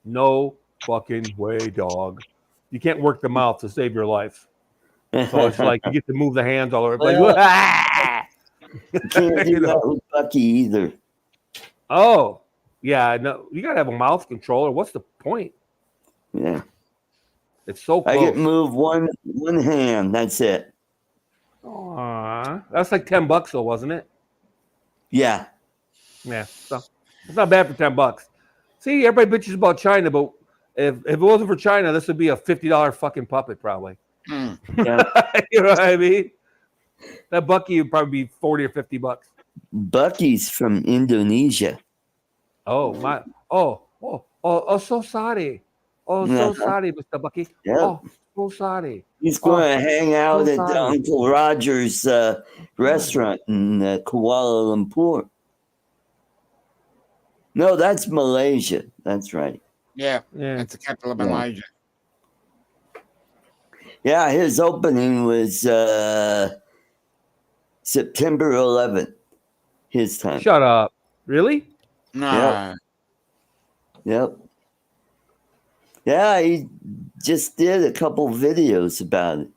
No fucking way, dog. You can't work the mouth to save your life. So it's like you get to move the hands all over. Well, Like, can't do that with Bucky either. Oh, yeah. No, you gotta have a mouth controller. What's the point? Yeah. It's so close. I get moved one hand. That's it. Aww. That's like $10 though, wasn't it? Yeah. Yeah. So it's not bad for $10. See, everybody bitches about China, but if it wasn't for China, this would be a $50 fucking puppet, probably. Yeah. You know what I mean? That Bucky would probably be $40 or $50. Bucky's from Indonesia. Oh my! Oh, so sorry. Oh, so sorry, Mr. Bucky. Yeah. Oh, so sorry. He's going to hang out so at sorry. Uncle Roger's restaurant in Kuala Lumpur. No, that's Malaysia. That's right. Yeah, Yeah. that's the capital of Malaysia. Yeah, his opening was September 11th, his time. Shut up. Really? No. Yep. Yeah, he just did a couple videos about it.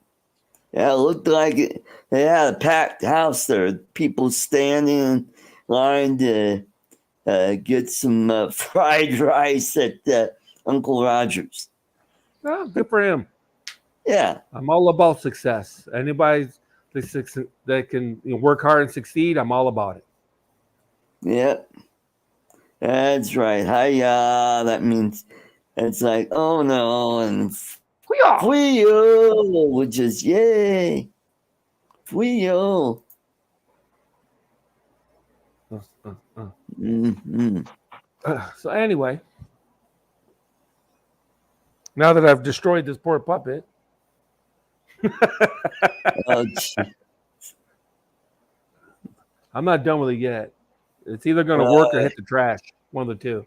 Yeah, it looked like they had a packed house there. People standing in line to get some fried rice at Uncle Roger's. Oh, good for him. Yeah. I'm all about success. Anybody that can work hard and succeed, I'm all about it. Yep. That's right. Hiya. That means it's like, oh no, and Fuyo, which is yay. Fuyo. So anyway, Now that I've destroyed this poor puppet. Oh, gee. I'm not done with it yet. It's either going to work or hit the trash. One of the two.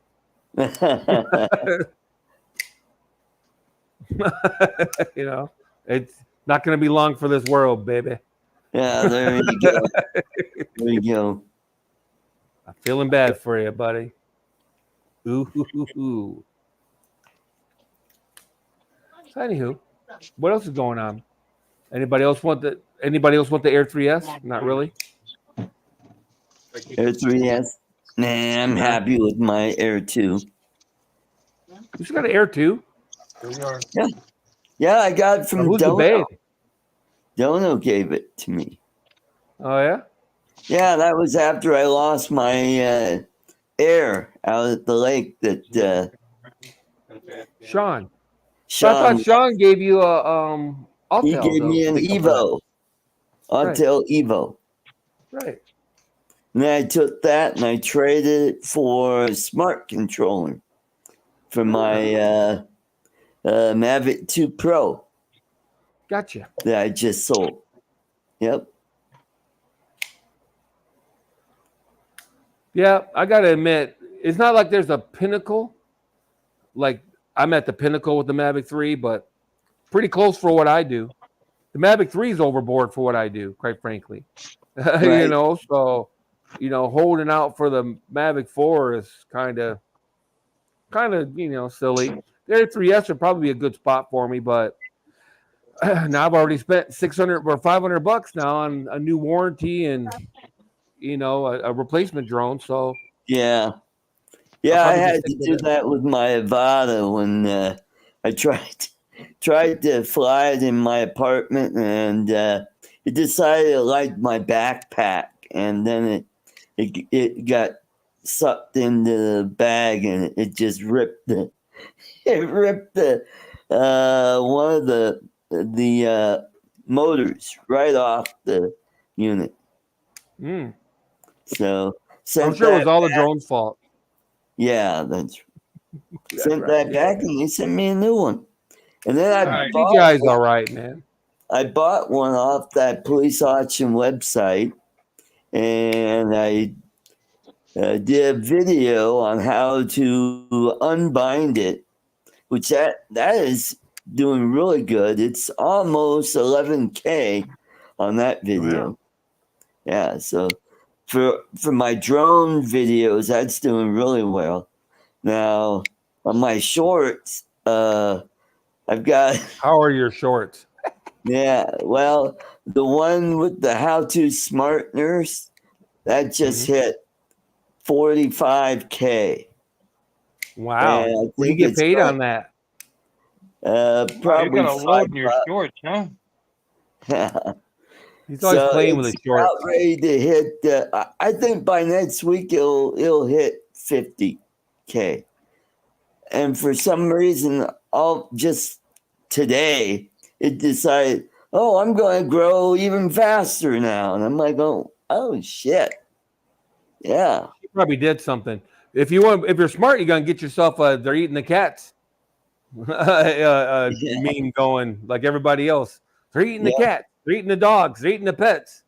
You know, it's not going to be long for this world, baby. Yeah, there you go. There you go. I'm feeling bad for you, buddy. Ooh. So anywho, what else is going on? Anybody else want the Air 3S? Not really. Air 3S. Nah, I'm happy with my Air 2. You still got an Air 2? Yeah, I got it from Who's the babe? Dono gave it to me. Oh yeah? Yeah, that was after I lost my Air out at the lake that Sean. So I thought Sean gave you a Autel, he gave me an Evo. Autel Evo. Right. And then I took that and I traded it for a smart controller for my Mavic 2 Pro. Gotcha. That I just sold. Yep. Yeah, I gotta admit, it's not like there's a pinnacle. Like I'm at the pinnacle with the Mavic 3, but pretty close for what I do. The Mavic 3 is overboard for what I do, quite frankly. Right. You know, so holding out for the Mavic 4 is kind of silly. The Air 3S would probably be a good spot for me, but now I've already spent $600 or $500 now on a new warranty and a replacement drone. So yeah, I had to do that with my Avata when I tried to fly it in my apartment, and it decided it liked my backpack, and then it got sucked into the bag, and it just ripped one of the motors right off the unit. So I'm sure it was all the drone's fault. Yeah, that's sent that back, and they sent me a new one. And then I bought DJI's all right, man. I bought one off that police auction website, and I did a video on how to unbind it, which that is doing really good. It's almost 11K on that video. Wow. Yeah, so for my drone videos, that's doing really well. Now on my shorts, I've got. How are your shorts? Yeah, well, the one with the how-to smart nurse, that just hit 45K. Wow. What do you get paid on that? Probably you got a load in your shorts, huh? He's always playing with his shorts. About ready to hit. I think by next week it'll hit 50K. And for some reason, just today it decided, oh, I'm going to grow even faster now, and I'm like, oh shit, yeah. You probably did something. If you're smart, you're gonna get yourself "They're eating the cats" meme going like everybody else. They're eating the cats. They're eating the dogs. They're eating the pets,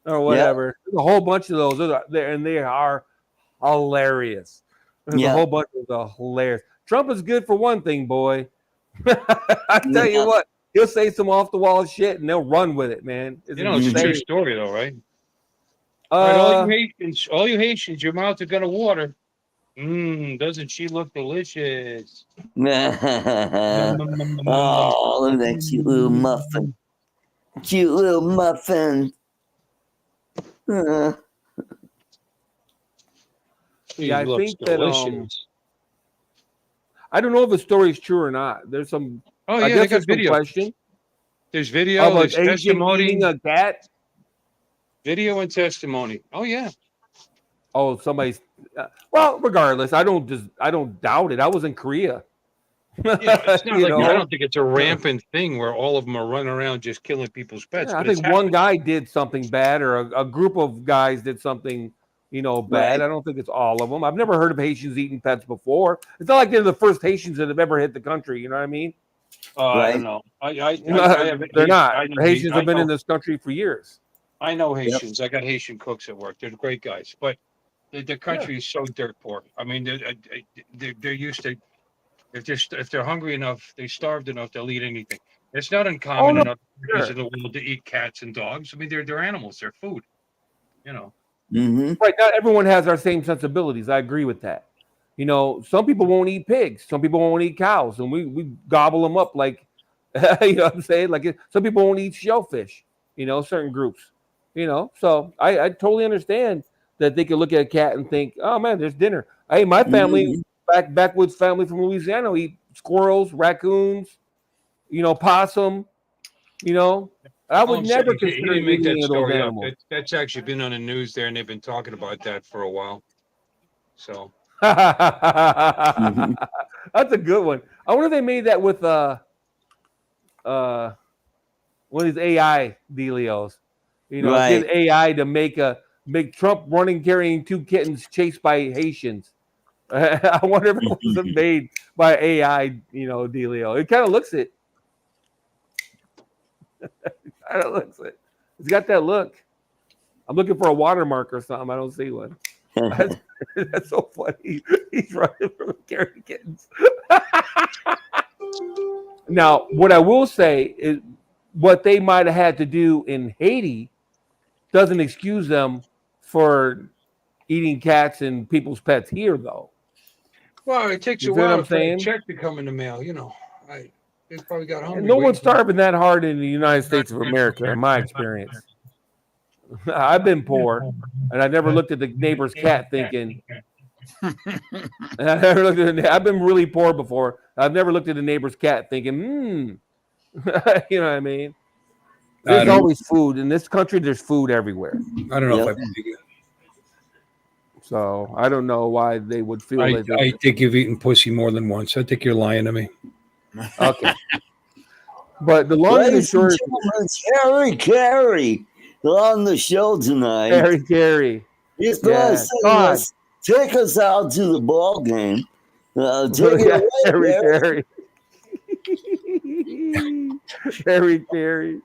or whatever. There's a whole bunch of those, and they are hilarious. There's a whole bunch of those hilarious. Trump is good for one thing, boy. I tell you what, he'll say some off the wall shit, and they'll run with it, man. It's a true story, though, right? All you Haitians, your mouth is gonna water. Doesn't she look delicious? Oh, look at that cute little muffin. Cute little muffin. Yeah, I think that I don't know if the story is true or not. There's some. Oh yeah, I got video. Question. There's video. There's testimony. Eating a cat. Video and testimony. Oh yeah. Oh, somebody's. Well, regardless, I don't doubt it. I was in Korea. Yeah, it's not like I don't think it's a rampant thing where all of them are running around just killing people's pets. Yeah, I think one guy did something bad, or a group of guys did something, bad. Right. I don't think it's all of them. I've never heard of Haitians eating pets before. It's not like they're the first Haitians that have ever hit the country. You know what I mean? I don't know. I have They're not. I know Haitians have been I in know, this country for years. I know Haitians. I got Haitian cooks at work. They're great guys, but the country is so dirt poor. I mean, they're used to if they're hungry enough, they starved enough, they'll eat anything. It's not uncommon no, in other countries sure. in the world to eat cats and dogs. I mean, they're animals. They're food. You know. Mm-hmm. Right. Not everyone has our same sensibilities. I agree with that. You know, some people won't eat pigs. Some people won't eat cows, and we gobble them up like, you know what I'm saying? Like some people won't eat shellfish. You know, certain groups. You know, so I totally understand that they could look at a cat and think, oh man, there's dinner. Hey, my family backwoods family from Louisiana eat squirrels, raccoons, you know, possum. You know, I would never He consider didn't make eating that any of those story up. animals. That's actually been on the news there, and they've been talking about that for a while. So Mm-hmm. That's a good one. I wonder if they made that with one of these AI dealios. You know, Right. get AI to make Trump running carrying 2 kittens chased by Haitians. I wonder if it wasn't made by AI, you know, dealio. It kind of looks it. It's got that look. I'm looking for a watermark or something. I don't see one. That's so funny. He's running from carrying kittens. Now, what I will say is what they might have had to do in Haiti doesn't excuse them for eating cats and people's pets here, though. well, it takes You a see what while I'm for a saying? check to come in the mail. You know, they probably got hungry. And no one's waiting for- starving that hard in the United States of America, in my experience. I've been poor, and I never looked at the neighbor's cat thinking. And I've been really poor before. I've never looked at the neighbor's cat thinking, you know what I mean? There's always food in this country. There's food everywhere. I don't know Yep. if I believe you. So I don't know why they would feel I that. think you've eaten pussy more than once. I think you're lying to me. Okay. But the long and the Ladies and short, gentlemen, it's Harry Carey on the show tonight. Carey. He's going Yeah, to sing God. us, take us out to the ball game. Take it away, Harry Carey. Harry.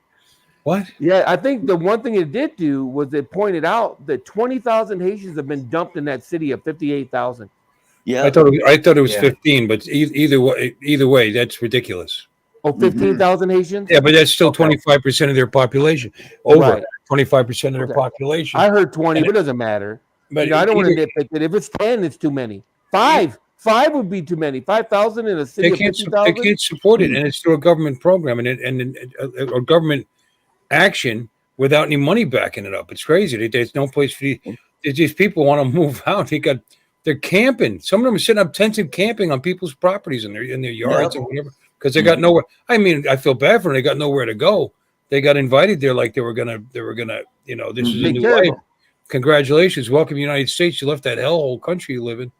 What? Yeah, I think the one thing it did do was it pointed out that 20,000 Haitians have been dumped in that city of 58,000. Yeah. I thought it was 15, but either way, that's ridiculous. Oh, 15,000 Haitians? Yeah, but that's still 25% of their population. Over Right. 25% of their population. I heard 20, but it doesn't matter. But You know, I don't want to nitpick it. If it's 10, it's too many. 5 would be too many. 5,000 in a city of 50,000? They can't support it, and it's through a government program and a government action without any money backing it up. It's crazy. There's no place for these people want to move out. They're camping. Some of them are setting up tents and camping on people's properties in their yards or whatever because they got nowhere. I mean, I feel bad for them. They got nowhere to go. They got invited there like they were gonna. You know, this is a new life. Congratulations, welcome to the United States. You left that hellhole country you live in,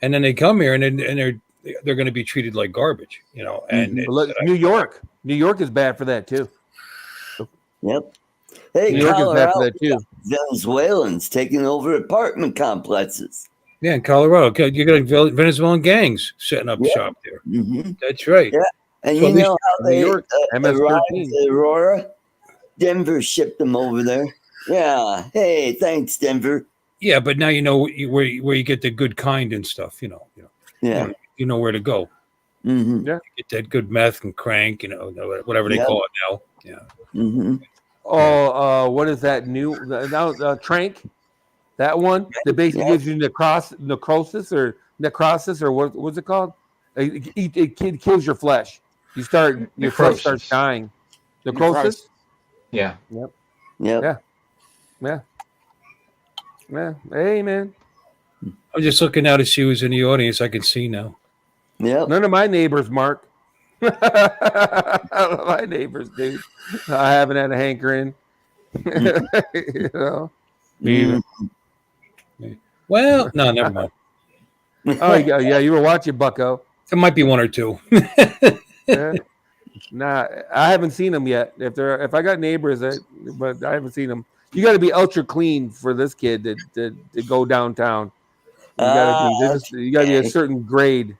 and then they come here and they're going to be treated like garbage. You know, and New York is bad for that too. Yep. Hey, New York is bad for Colorado, that too. Venezuelans taking over apartment complexes. Yeah, in Colorado, you got Venezuelan gangs setting up shop there. Mm-hmm. That's right. Yeah, and So you know how they New York, arrived MS-13. at Aurora? Denver shipped them over there. Yeah. Hey, thanks, Denver. Yeah, but now you know where you get the good kind and stuff. You know. Yeah. You know where to go. Mm-hmm. Yeah. Get that good meth and crank. You know, whatever they call it now. Yeah. Mm-hmm. Oh, what is that new trank? That one that basically gives you necrosis or what's it called? It kills your flesh. Your flesh starts dying. Necrosis. Yeah. Yep. Yeah. Hey, man. I'm just looking now to see who's in the audience. I can see now. Yep. None of my neighbors, Mark. My neighbors, dude. I haven't had a hankering. You know. Mm. Well, no, never mind. Oh, yeah. You were watching Bucko. There might be one or two. Yeah. Nah, I haven't seen them yet. If I got neighbors, but I haven't seen them. You got to be ultra clean for this kid to go downtown. You got to be a certain grade.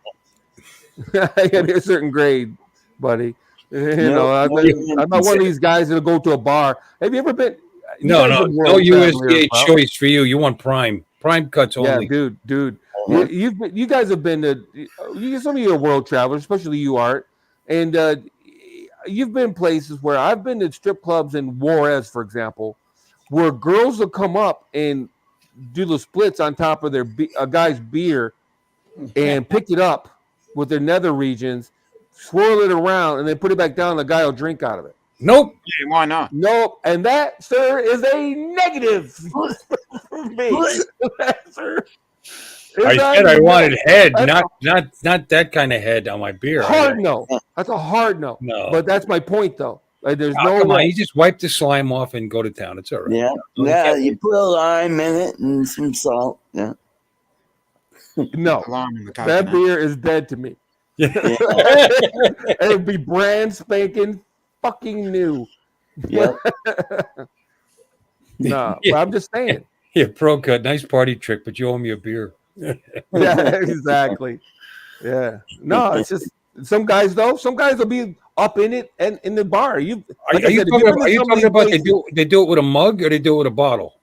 You got to be a certain grade. buddy. I'm not one of these guys that'll go to a bar. Have you ever been? No USDA choice for you. You want prime cuts only. Yeah, dude. You guys have been to some of you are world travelers, especially you, Art, and you've been places where I've been to strip clubs in Juarez, for example, where girls will come up and do the splits on top of their a guy's beer and pick it up with their nether regions, swirl it around, and then put it back down. And the guy will drink out of it. Nope. Yeah, why not? Nope. And that, sir, is a negative for me. Sir. I said I wanted head, not that kind of head on my beer. Hard no. That's a hard no. No. But that's my point, though. Like, there's no come on. way. You just wipe the slime off and go to town. It's all right. Yeah. You put a lime in it and some salt. Yeah. No. That beer is dead to me. It would be brand spanking fucking new. Yeah. No, but I'm just saying. Yeah, pro cut. Nice party trick, but you owe me a beer. Yeah, exactly. Yeah. No, it's just some guys will be up in it and in the bar. Are you talking about they do it with a mug or they do it with a bottle?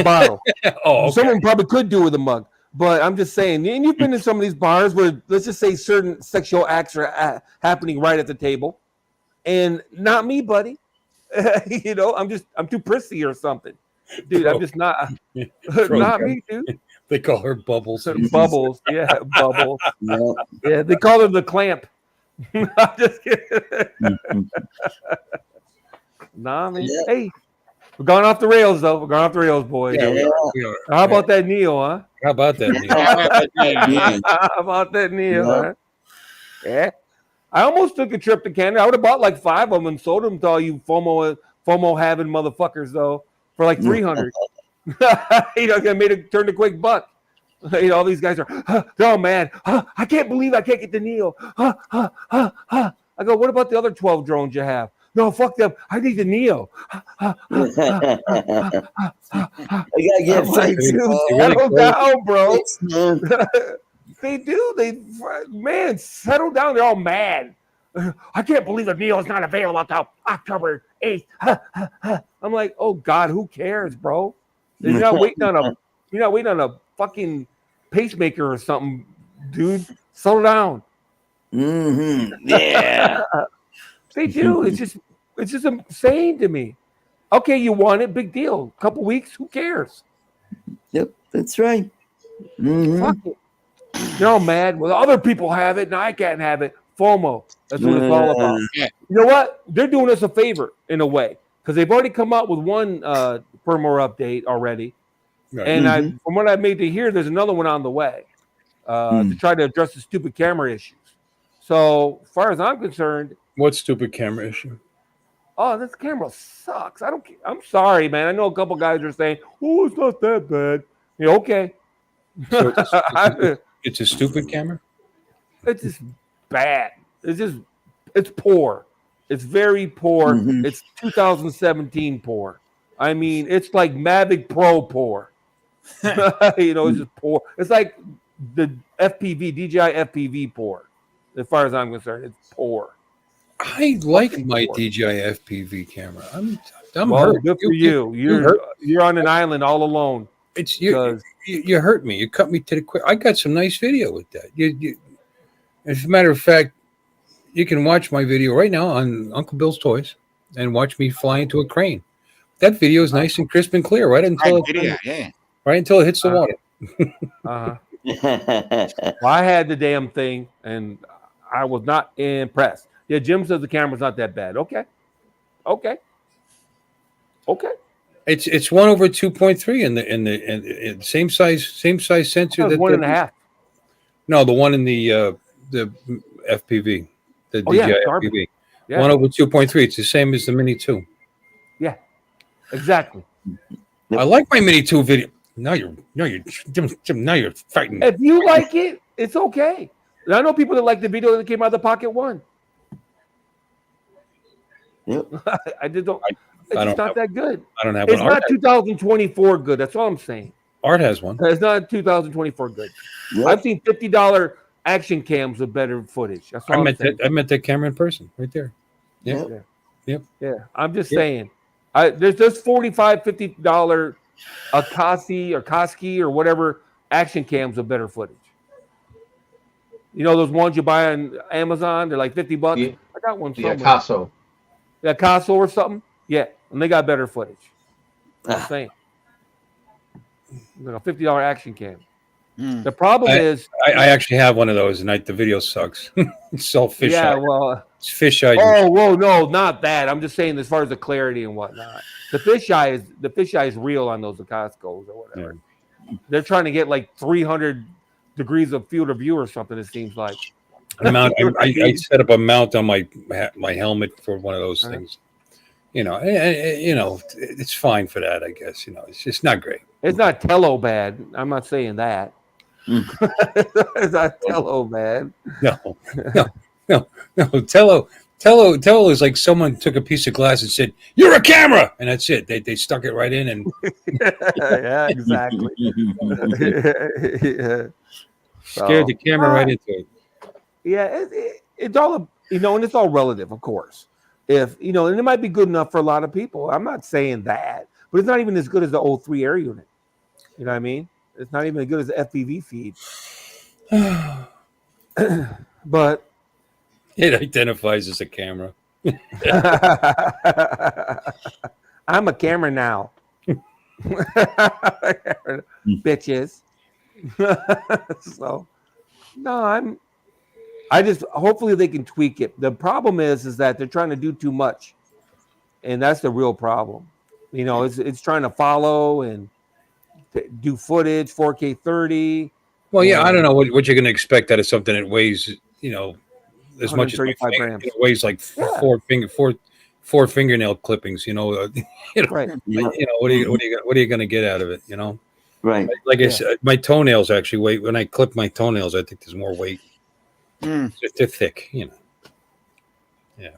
Bottle. Oh, okay. Some of them probably could do it with a mug. But I'm just saying, and you've been in some of these bars where, let's just say, certain sexual acts are happening right at the table, and not me, buddy. I'm too prissy or something, dude. I'm just not me, dude. They call her Bubbles. Bubbles, yeah, Bubbles. Yeah, they call her the clamp. I'm just kidding. Nah, man. Yeah. Hey, we're going off the rails, though. We're going off the rails, boys. Yeah. How about that NEO, huh? How about that NEO? How about that NEO, huh? Yeah. I almost took a trip to Canada. I would have bought like 5 of them and sold them to all you FOMO having motherfuckers, though, for like $300. I made it turn to quick buck. All these guys are, they're all mad. I can't believe I can't get the NEO. I go, what about the other 12 drones you have? No, fuck them. I need the NEO. I gotta get settle down, bro. They do. Settle down. They're all mad. I can't believe the NEO is not available until October 8th. I'm like, oh God, who cares, bro? You're not waiting on a fucking pacemaker or something, dude. Slow down. Mm-hmm. Yeah. They do. It's just insane to me. Okay, you want it, big deal. Couple weeks, who cares? Yep, that's right. Mm-hmm. Fuck it. You're all mad. Well, other people have it, and I can't have it. FOMO. That's what it's all about. You know what? They're doing us a favor in a way because they've already come out with one firmware update already, and from what I made to hear, there's another one on the way to try to address the stupid camera issues. So, as far as I'm concerned, what stupid camera issue? Oh, this camera sucks. I'm sorry, man. I know a couple guys are saying, "Oh, it's not that bad." Yeah, okay. So it's a stupid camera. It's just bad. It's poor. It's very poor. Mm-hmm. It's 2017 poor. I mean, it's like Mavic Pro poor. It's just poor. It's like the FPV, DJI FPV poor. As far as I'm concerned, it's poor. I like my DJI FPV camera. I'm well, hurt. Good for you. You're on an island all alone. It's you hurt me. You cut me to the quick. I got some nice video with that. As a matter of fact, you can watch my video right now on Uncle Bill's Toys and watch me fly into a crane. That video is nice and crisp and clear right until it hits the water. Well, I had the damn thing and I was not impressed. Yeah, Jim says the camera's not that bad. Okay. It's 1/2.3 in the same size sensor. That 1.5. No, the one in the FPV, the DJI FPV. Yeah. 1/2.3. It's the same as the Mini 2. Yeah, exactly. I like my Mini 2 video. Now you're fighting. If you like it, it's okay. And I know people that like the video that came out of the Pocket 1. Yep. It's not that good. I don't have one. It's not 2024 good. That's all I'm saying. Art has one. It's not 2024 good. Yep. I've seen $50 action cams with better footage. That's all I I'm met saying. that. I met that camera in person, right there. Yep. Yep. Yep. Yeah, I'm just Yep. saying. There's $45, $50 Akasi or Koski or whatever action cams with better footage. You know those ones you buy on Amazon? They're like $50. The, I got one the somewhere. Picasso. Yeah, Casso or something. Yeah, and they got better footage. I'm Ah. saying. Like a $50 action cam. Mm. The problem is, I actually have one of those, and the video sucks. It's all fish yeah, eye. well, It's fish eye. oh, whoa, no, not that. I'm just saying as far as the clarity and whatnot. The fisheye is real on those Costco's or whatever. They're trying to get like 300 degrees of field of view or something. It seems like. I set up a mount on my helmet for one of those things. You know, it's fine for that, I guess. You know, it's just not great. It's not tello bad. I'm not saying that. It's not tello bad. No. Tello is like someone took a piece of glass and said, "You're a camera," and that's it. They stuck it right in, and yeah, exactly. Yeah. scared the camera right into it. Yeah, it's all, you know, and it's all relative, of course. If, you know, and it might be good enough for a lot of people. I'm not saying that, but it's not even as good as the old 3 air unit. You know what I mean? It's not even as good as the FPV feed. But it identifies as a camera. I'm a camera now. Bitches. So no, I just hopefully they can tweak it. The problem is that they're trying to do too much, and that's the real problem. You know, it's trying to follow and do footage 4K 30. Well, yeah, I don't know what you're going to expect out of something that weighs, you know, as much as 135 grams. It weighs like four fingernail clippings. You know, Right. You know, what are you going to get out of it? You know, Right. Like I said, my toenails actually weigh. When I clip my toenails, I think there's more weight. They're thick, you know. Yeah,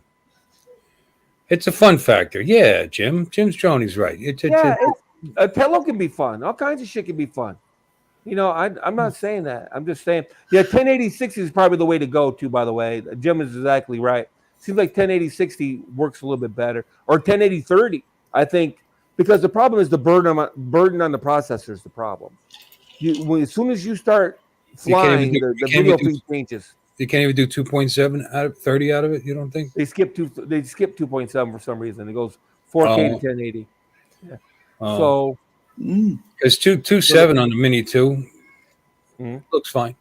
it's a fun factor. Yeah, Jim's drone. He's right. A tello can be fun. All kinds of shit can be fun. You know, I'm not saying that. I'm just saying, yeah, 1080-60 is probably the way to go too, by the way. Jim is exactly right. Seems like 1080-60 works a little bit better. Or 1080-30, I think, because the problem is the burden on the processor is the problem. As soon as you start flying, the video feed changes. You can't even do 2.7 out of 30 out of it, you don't think? They skip 2.7 for some reason. It goes 4K to 1080. Yeah. So it's 2.7 on the Mini 2. Looks fine.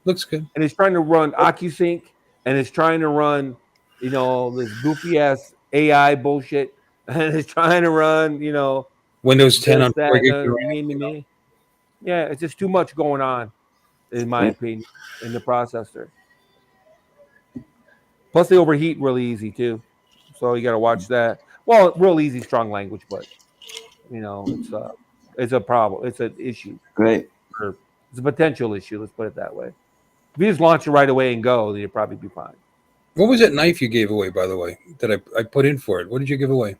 Looks good. And it's trying to run AccuSync, and it's trying to run, you know, this goofy ass AI bullshit, and it's trying to run, you know, Windows 10 on 4 gig. Yeah, it's just too much going on, in my opinion, in the processor. Plus, they overheat really easy too, so you got to watch that. Well, real easy, strong language, but you know, it's a problem. It's an issue. Great. It's a potential issue. Let's put it that way. If you just launch it right away and go, then you'll probably be fine. What was that knife you gave away, by the way, that I put in for it? What did you give away?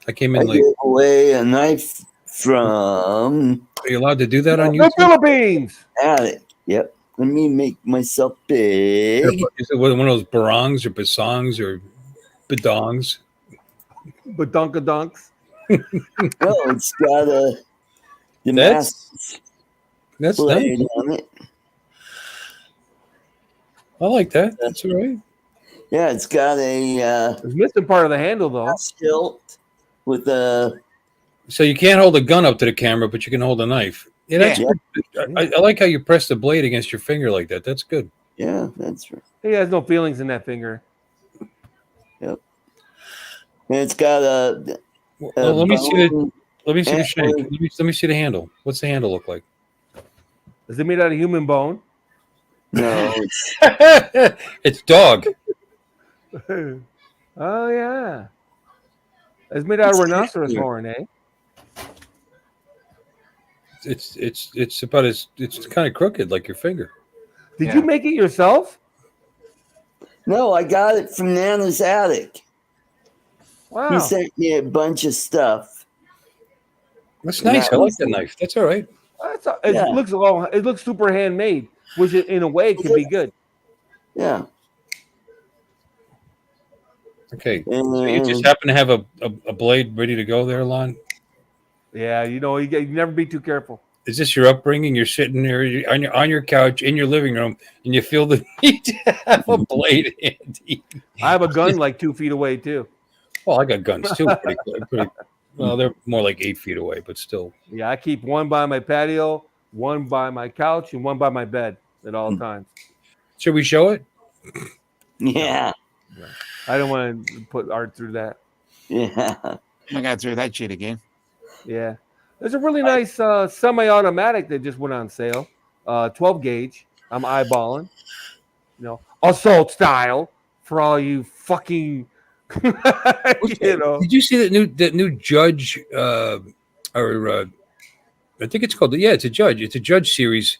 I came in late. Gave away a knife from. Are you allowed to do that on YouTube? The Philippines. Attic. Yep. Let me make myself big. Is it one of those barongs or basongs or bedongs? Badunkadunks. No, it's got a That's blade nice. on it. I like that. That's all right. Yeah, it's got a It's missing part of the handle though. hilt with a. So you can't hold a gun up to the camera, but you can hold a knife. Yeah, that's good. I like how you press the blade against your finger like that. That's good. Yeah, that's right. He has no feelings in that finger. Yep. And it's got a. Well, let me see the shank. Let me see the handle. What's the handle look like? Is it made out of human bone? No, it's It's dog. Oh yeah. It's made out of rhinoceros horn, eh? It's about it's kind of crooked like your finger. Did you make it yourself? no. I got it from Nana's attic. Wow. He sent me a bunch of stuff. That's nice. I like that knife. That's all right. It looks super handmade. which in a way can be good. Yeah. Okay. So you just happen to have a blade ready to go there, Lon? Yeah, you never be too careful. Is this your upbringing? You're sitting there on your couch in your living room, and you feel the need to have a blade handy. I have a gun like 2 feet away too. Well, I got guns too. Pretty well, they're more like 8 feet away, but still. Yeah, I keep one by my patio, one by my couch, and one by my bed at all times. Should we show it? Yeah. No. I don't want to put Art through that. Yeah. I got through that shit again. Yeah. There's a really nice semi-automatic that just went on sale. 12 gauge. I'm eyeballing. Assault style for all you fucking Did you see that new Judge I think it's called it's a Judge series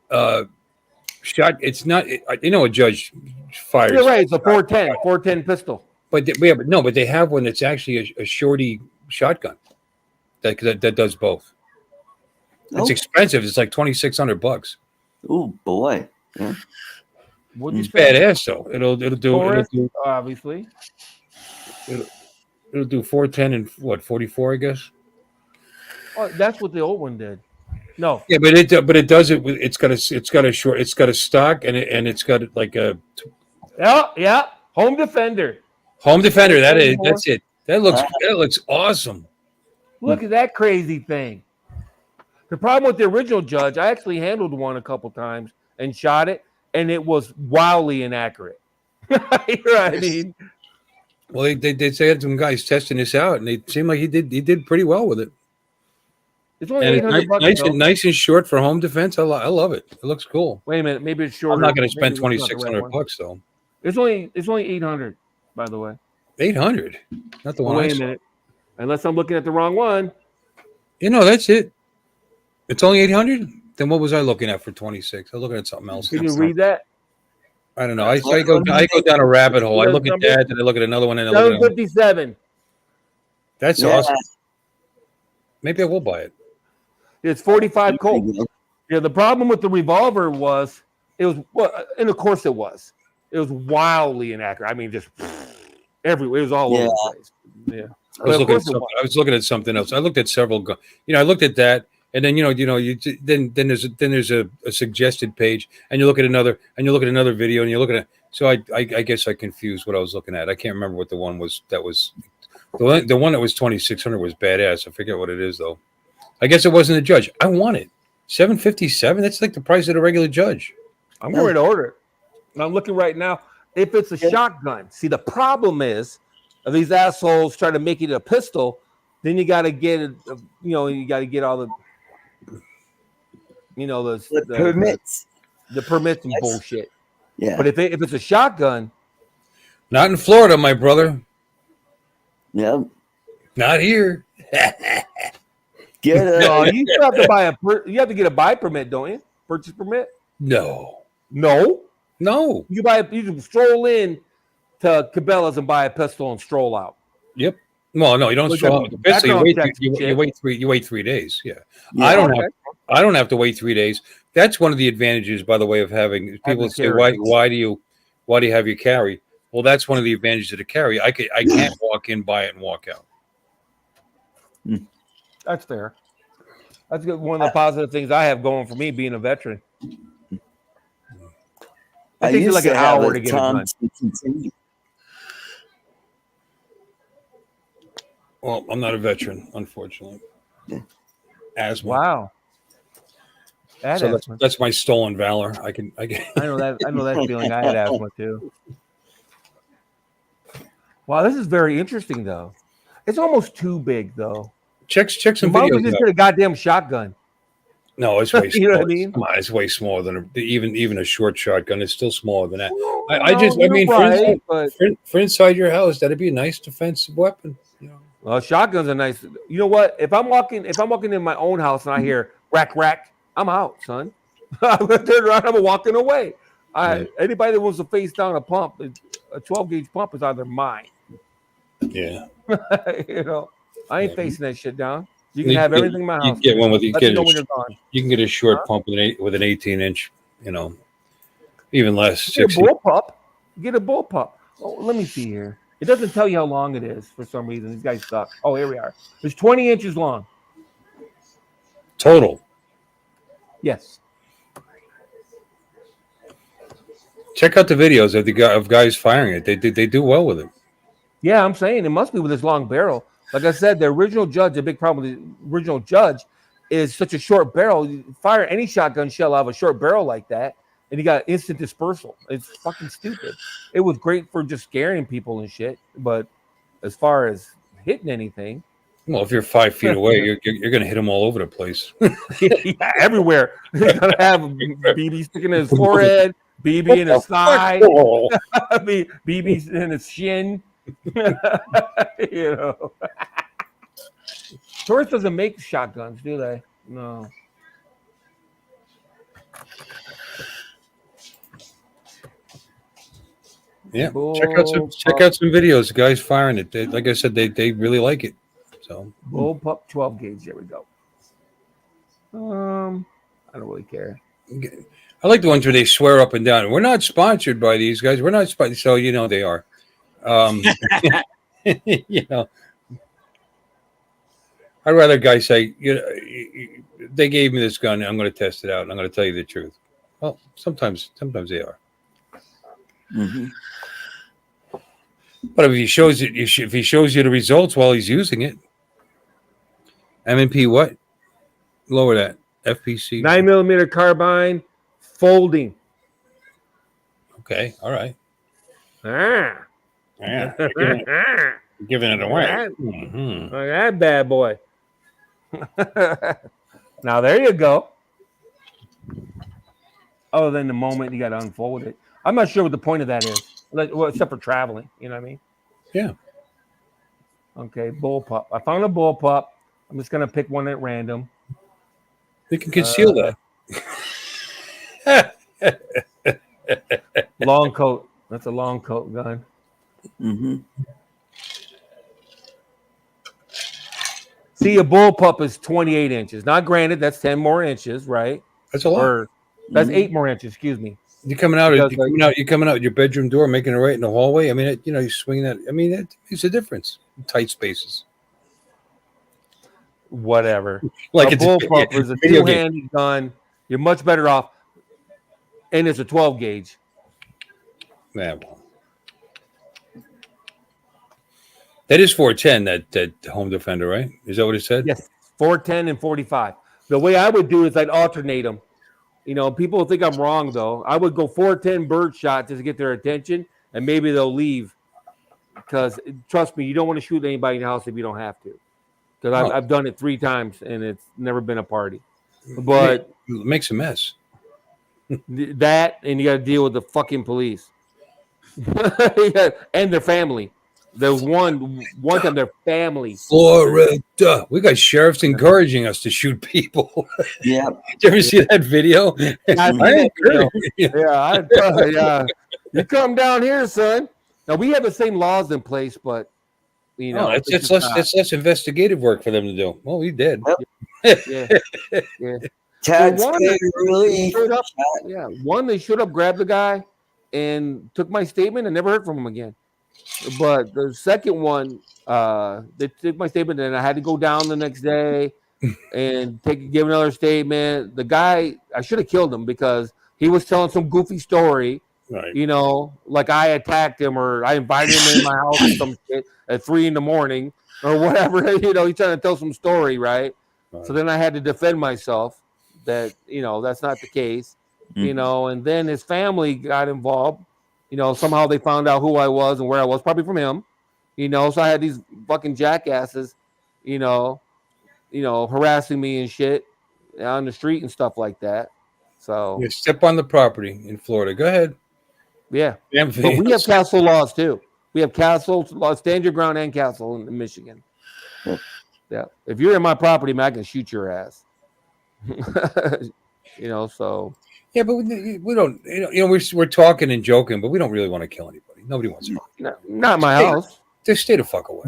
shot. It's not a Judge fires. You're right, it's a 410 pistol. But they have one that's actually a shorty shotgun that does both. It's expensive. It's like $2,600. Oh boy. Yeah. It's badass though. It'll do obviously. It'll do 410 and 44, I guess. Oh, that's what the old one did. No. Yeah, but it does it. It's got a stock and it's got like a. Yeah. Home defender. That's it. That looks awesome. Look at that crazy thing. The problem with the original Judge, I actually handled one a couple times and shot it, and it was wildly inaccurate. You know what I mean? Well, they had some guys testing this out, and it seemed like he did pretty well with it. It's only $800. Nice and short for home defense. I love it. It looks cool. Wait a minute, maybe it's short. I'm not going to spend $2,600 though. It's only $800, by the way. 800, not the one. Wait a minute, unless I'm looking at the wrong one. That's it. It's only 800. Then what was I looking at for 26? I was looking at something else. Can you read that? I don't know. I go down a rabbit hole. I look at that, and I look at another one, and I look at 757. That's awesome. Maybe I will buy it. It's 45 Colt. Yeah, the problem with the revolver was and of course it was wildly inaccurate. I mean, just everywhere. It was all over the place. Yeah. I was looking at something else. I looked at several guns. I looked at that, and then then there's a suggested page, and you look at another, video, and you look at it. So I guess I confused what I was looking at. I can't remember what the one was. That was the one that was 2,600 was badass. I forget what it is though. I guess it wasn't a Judge. I want it. 757. That's like the price of a regular Judge. I'm going to order it. And I'm looking right now. If it's a shotgun, see the problem is these assholes try to make it a pistol. Then you got to get it. You got to get all the permits, the permits and bullshit. Yeah. But if it's a shotgun, not in Florida, my brother. Yep. Not here. You have to buy you have to get a buy permit, don't you? Purchase permit? No. You can stroll in to Cabela's and buy a pistol and stroll out. Yep. Well, no, you don't stroll out with the pistol. You wait 3 days. Yeah. I don't have to wait 3 days. That's one of the advantages, by the way, of having people say, why do you have your carry? Well, that's one of the advantages of the carry. I can't walk in, buy it, and walk out. That's fair. That's good. One of the positive things I have going for me being a veteran. I takes you like an hour to get it done. Well, I'm not a veteran, unfortunately. Asthma. Wow. That's my stolen valor. I know that feeling. I had asthma too. Wow, this is very interesting though. It's almost too big though. Check some Why videos. would you just get a goddamn shotgun? No, it's way smaller. You know what I mean? Come on, it's way smaller than even a short shotgun. It's still smaller than that. For inside your house, that'd be a nice defensive weapon. Well, shotguns are nice. You know what? If I'm walking in my own house and I hear rack, I'm out, son. I'm gonna turn around. I'm walking away. Anybody that wants to face down a pump, a 12 gauge pump is either mine. Yeah. I ain't facing that shit down. You can have everything in my house. You can get one with you when you're gone. You can get a short pump with an 18-inch. You know, even less. Get a bullpup. Get a bullpup. Oh, let me see here. It doesn't tell you how long it is for some reason. These guys suck. Oh, here we are. It's 20 inches long. Total. Yes. Check out the videos of guys firing it. They do well with it. Yeah, I'm saying it must be with this long barrel. Like I said, the original judge, the big problem with the original judge is such a short barrel. You fire any shotgun shell out of a short barrel like that, and you got instant dispersal. It's fucking stupid. It was great for just scaring people and shit, but as far as hitting anything, well, if you're 5 feet away, you're going to hit them all over the place. yeah, everywhere. He's gonna have BB sticking in his forehead, BB in his thigh, BB in his shin. You know, Taurus doesn't make shotguns, do they? No. Yeah, check out some videos. The guys firing it. Like I said, they really like it. So Bullpup 12 gauge. There we go. I don't really care. I like the ones where they swear up and down. We're not sponsored by these guys. We're not sponsored, so you know they are. You know, I'd rather guys say, you know, they gave me this gun. I'm going to test it out, and I'm going to tell you the truth. Well, sometimes they are. Mm-hmm. But if he shows it, if he shows you the results while he's using it, M&P what? Lower that. FPC 9mm carbine, folding. Okay, all right. Ah. Yeah, giving it away. Mm-hmm. Look at that bad boy. Now there you go. Other than the moment you got to unfold it, I'm not sure what the point of that is. Well, except for traveling, you know what I mean? Yeah. Okay, bullpup. I found a bullpup. I'm just gonna pick one at random. You can conceal that. Long coat. That's a long coat gun. Mm-hmm. See, a bullpup is 28 inches. Now, granted, that's 10 more inches, right? That's a lot. Or that's 8 more inches. Excuse me. You're coming out your bedroom door, making it right in the hallway. I mean, you know, you're swinging that. I mean, it makes a difference. Tight spaces. Whatever. Like a bullpup is a two-handed gun. You're much better off. And it's a 12 gauge. Yeah, well. That is 410, that home defender, right? Is that what it said? Yes, 410 and 45. The way I would do is I'd alternate them. You know, people think I'm wrong, though. I would go 410 bird shot just to get their attention, and maybe they'll leave. Because, trust me, you don't want to shoot anybody in the house if you don't have to. Because I've done it 3 times, and it's never been a party. But it makes a mess. That, and you got to deal with the fucking police. And their family. There was one time their family. Florida. We got sheriffs encouraging us to shoot people. Yeah. Did you ever see that video? Yeah. You come down here, son. Now we have the same laws in place, but you know, it's less investigative work for them to do. Well, we did. Yeah. Taxpayer relief. One, they showed up, grabbed the guy, and took my statement and never heard from him again. But the second one, they took my statement, and I had to go down the next day and give another statement. The guy, I should have killed him because he was telling some goofy story. Right. You know, like I attacked him or I invited him in my house or some shit at 3 a.m. or whatever. You know, he's trying to tell some story, right? So then I had to defend myself that, you know, that's not the case. You know, and then his family got involved. You know, somehow they found out who I was and where I was, probably from him. You know, so I had these fucking jackasses, you know, harassing me and shit on the street and stuff like that. So you step on the property in Florida. Go ahead. Yeah. But we have castle laws too. We have castle laws, stand your ground and castle in Michigan. Yeah. If you're in my property, man, I can shoot your ass. You know, so. Yeah, but we don't. You know, we're talking and joking, but we don't really want to kill anybody. Nobody wants to. Not my house. Just stay the fuck away.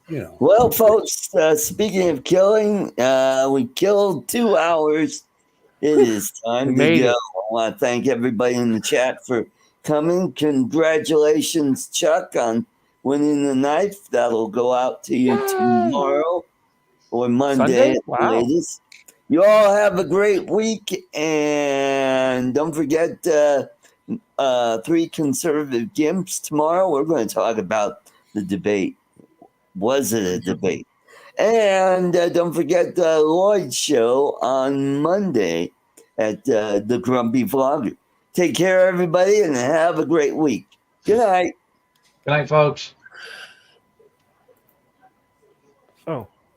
You know. Well, folks, speaking of killing, we killed 2 hours It is time to made go. it. I want to thank everybody in the chat for coming. Congratulations, Chuck, on winning the knife. That'll go out to you tomorrow or Monday Sunday? at the Wow. latest. You all have a great week, and don't forget 3 conservative gimps tomorrow. We're going to talk about the debate. Was it a debate? And don't forget Lloyd's show on Monday at the Grumpy Vlogger. Take care, everybody, and have a great week. Good night. Good night, folks. Oh.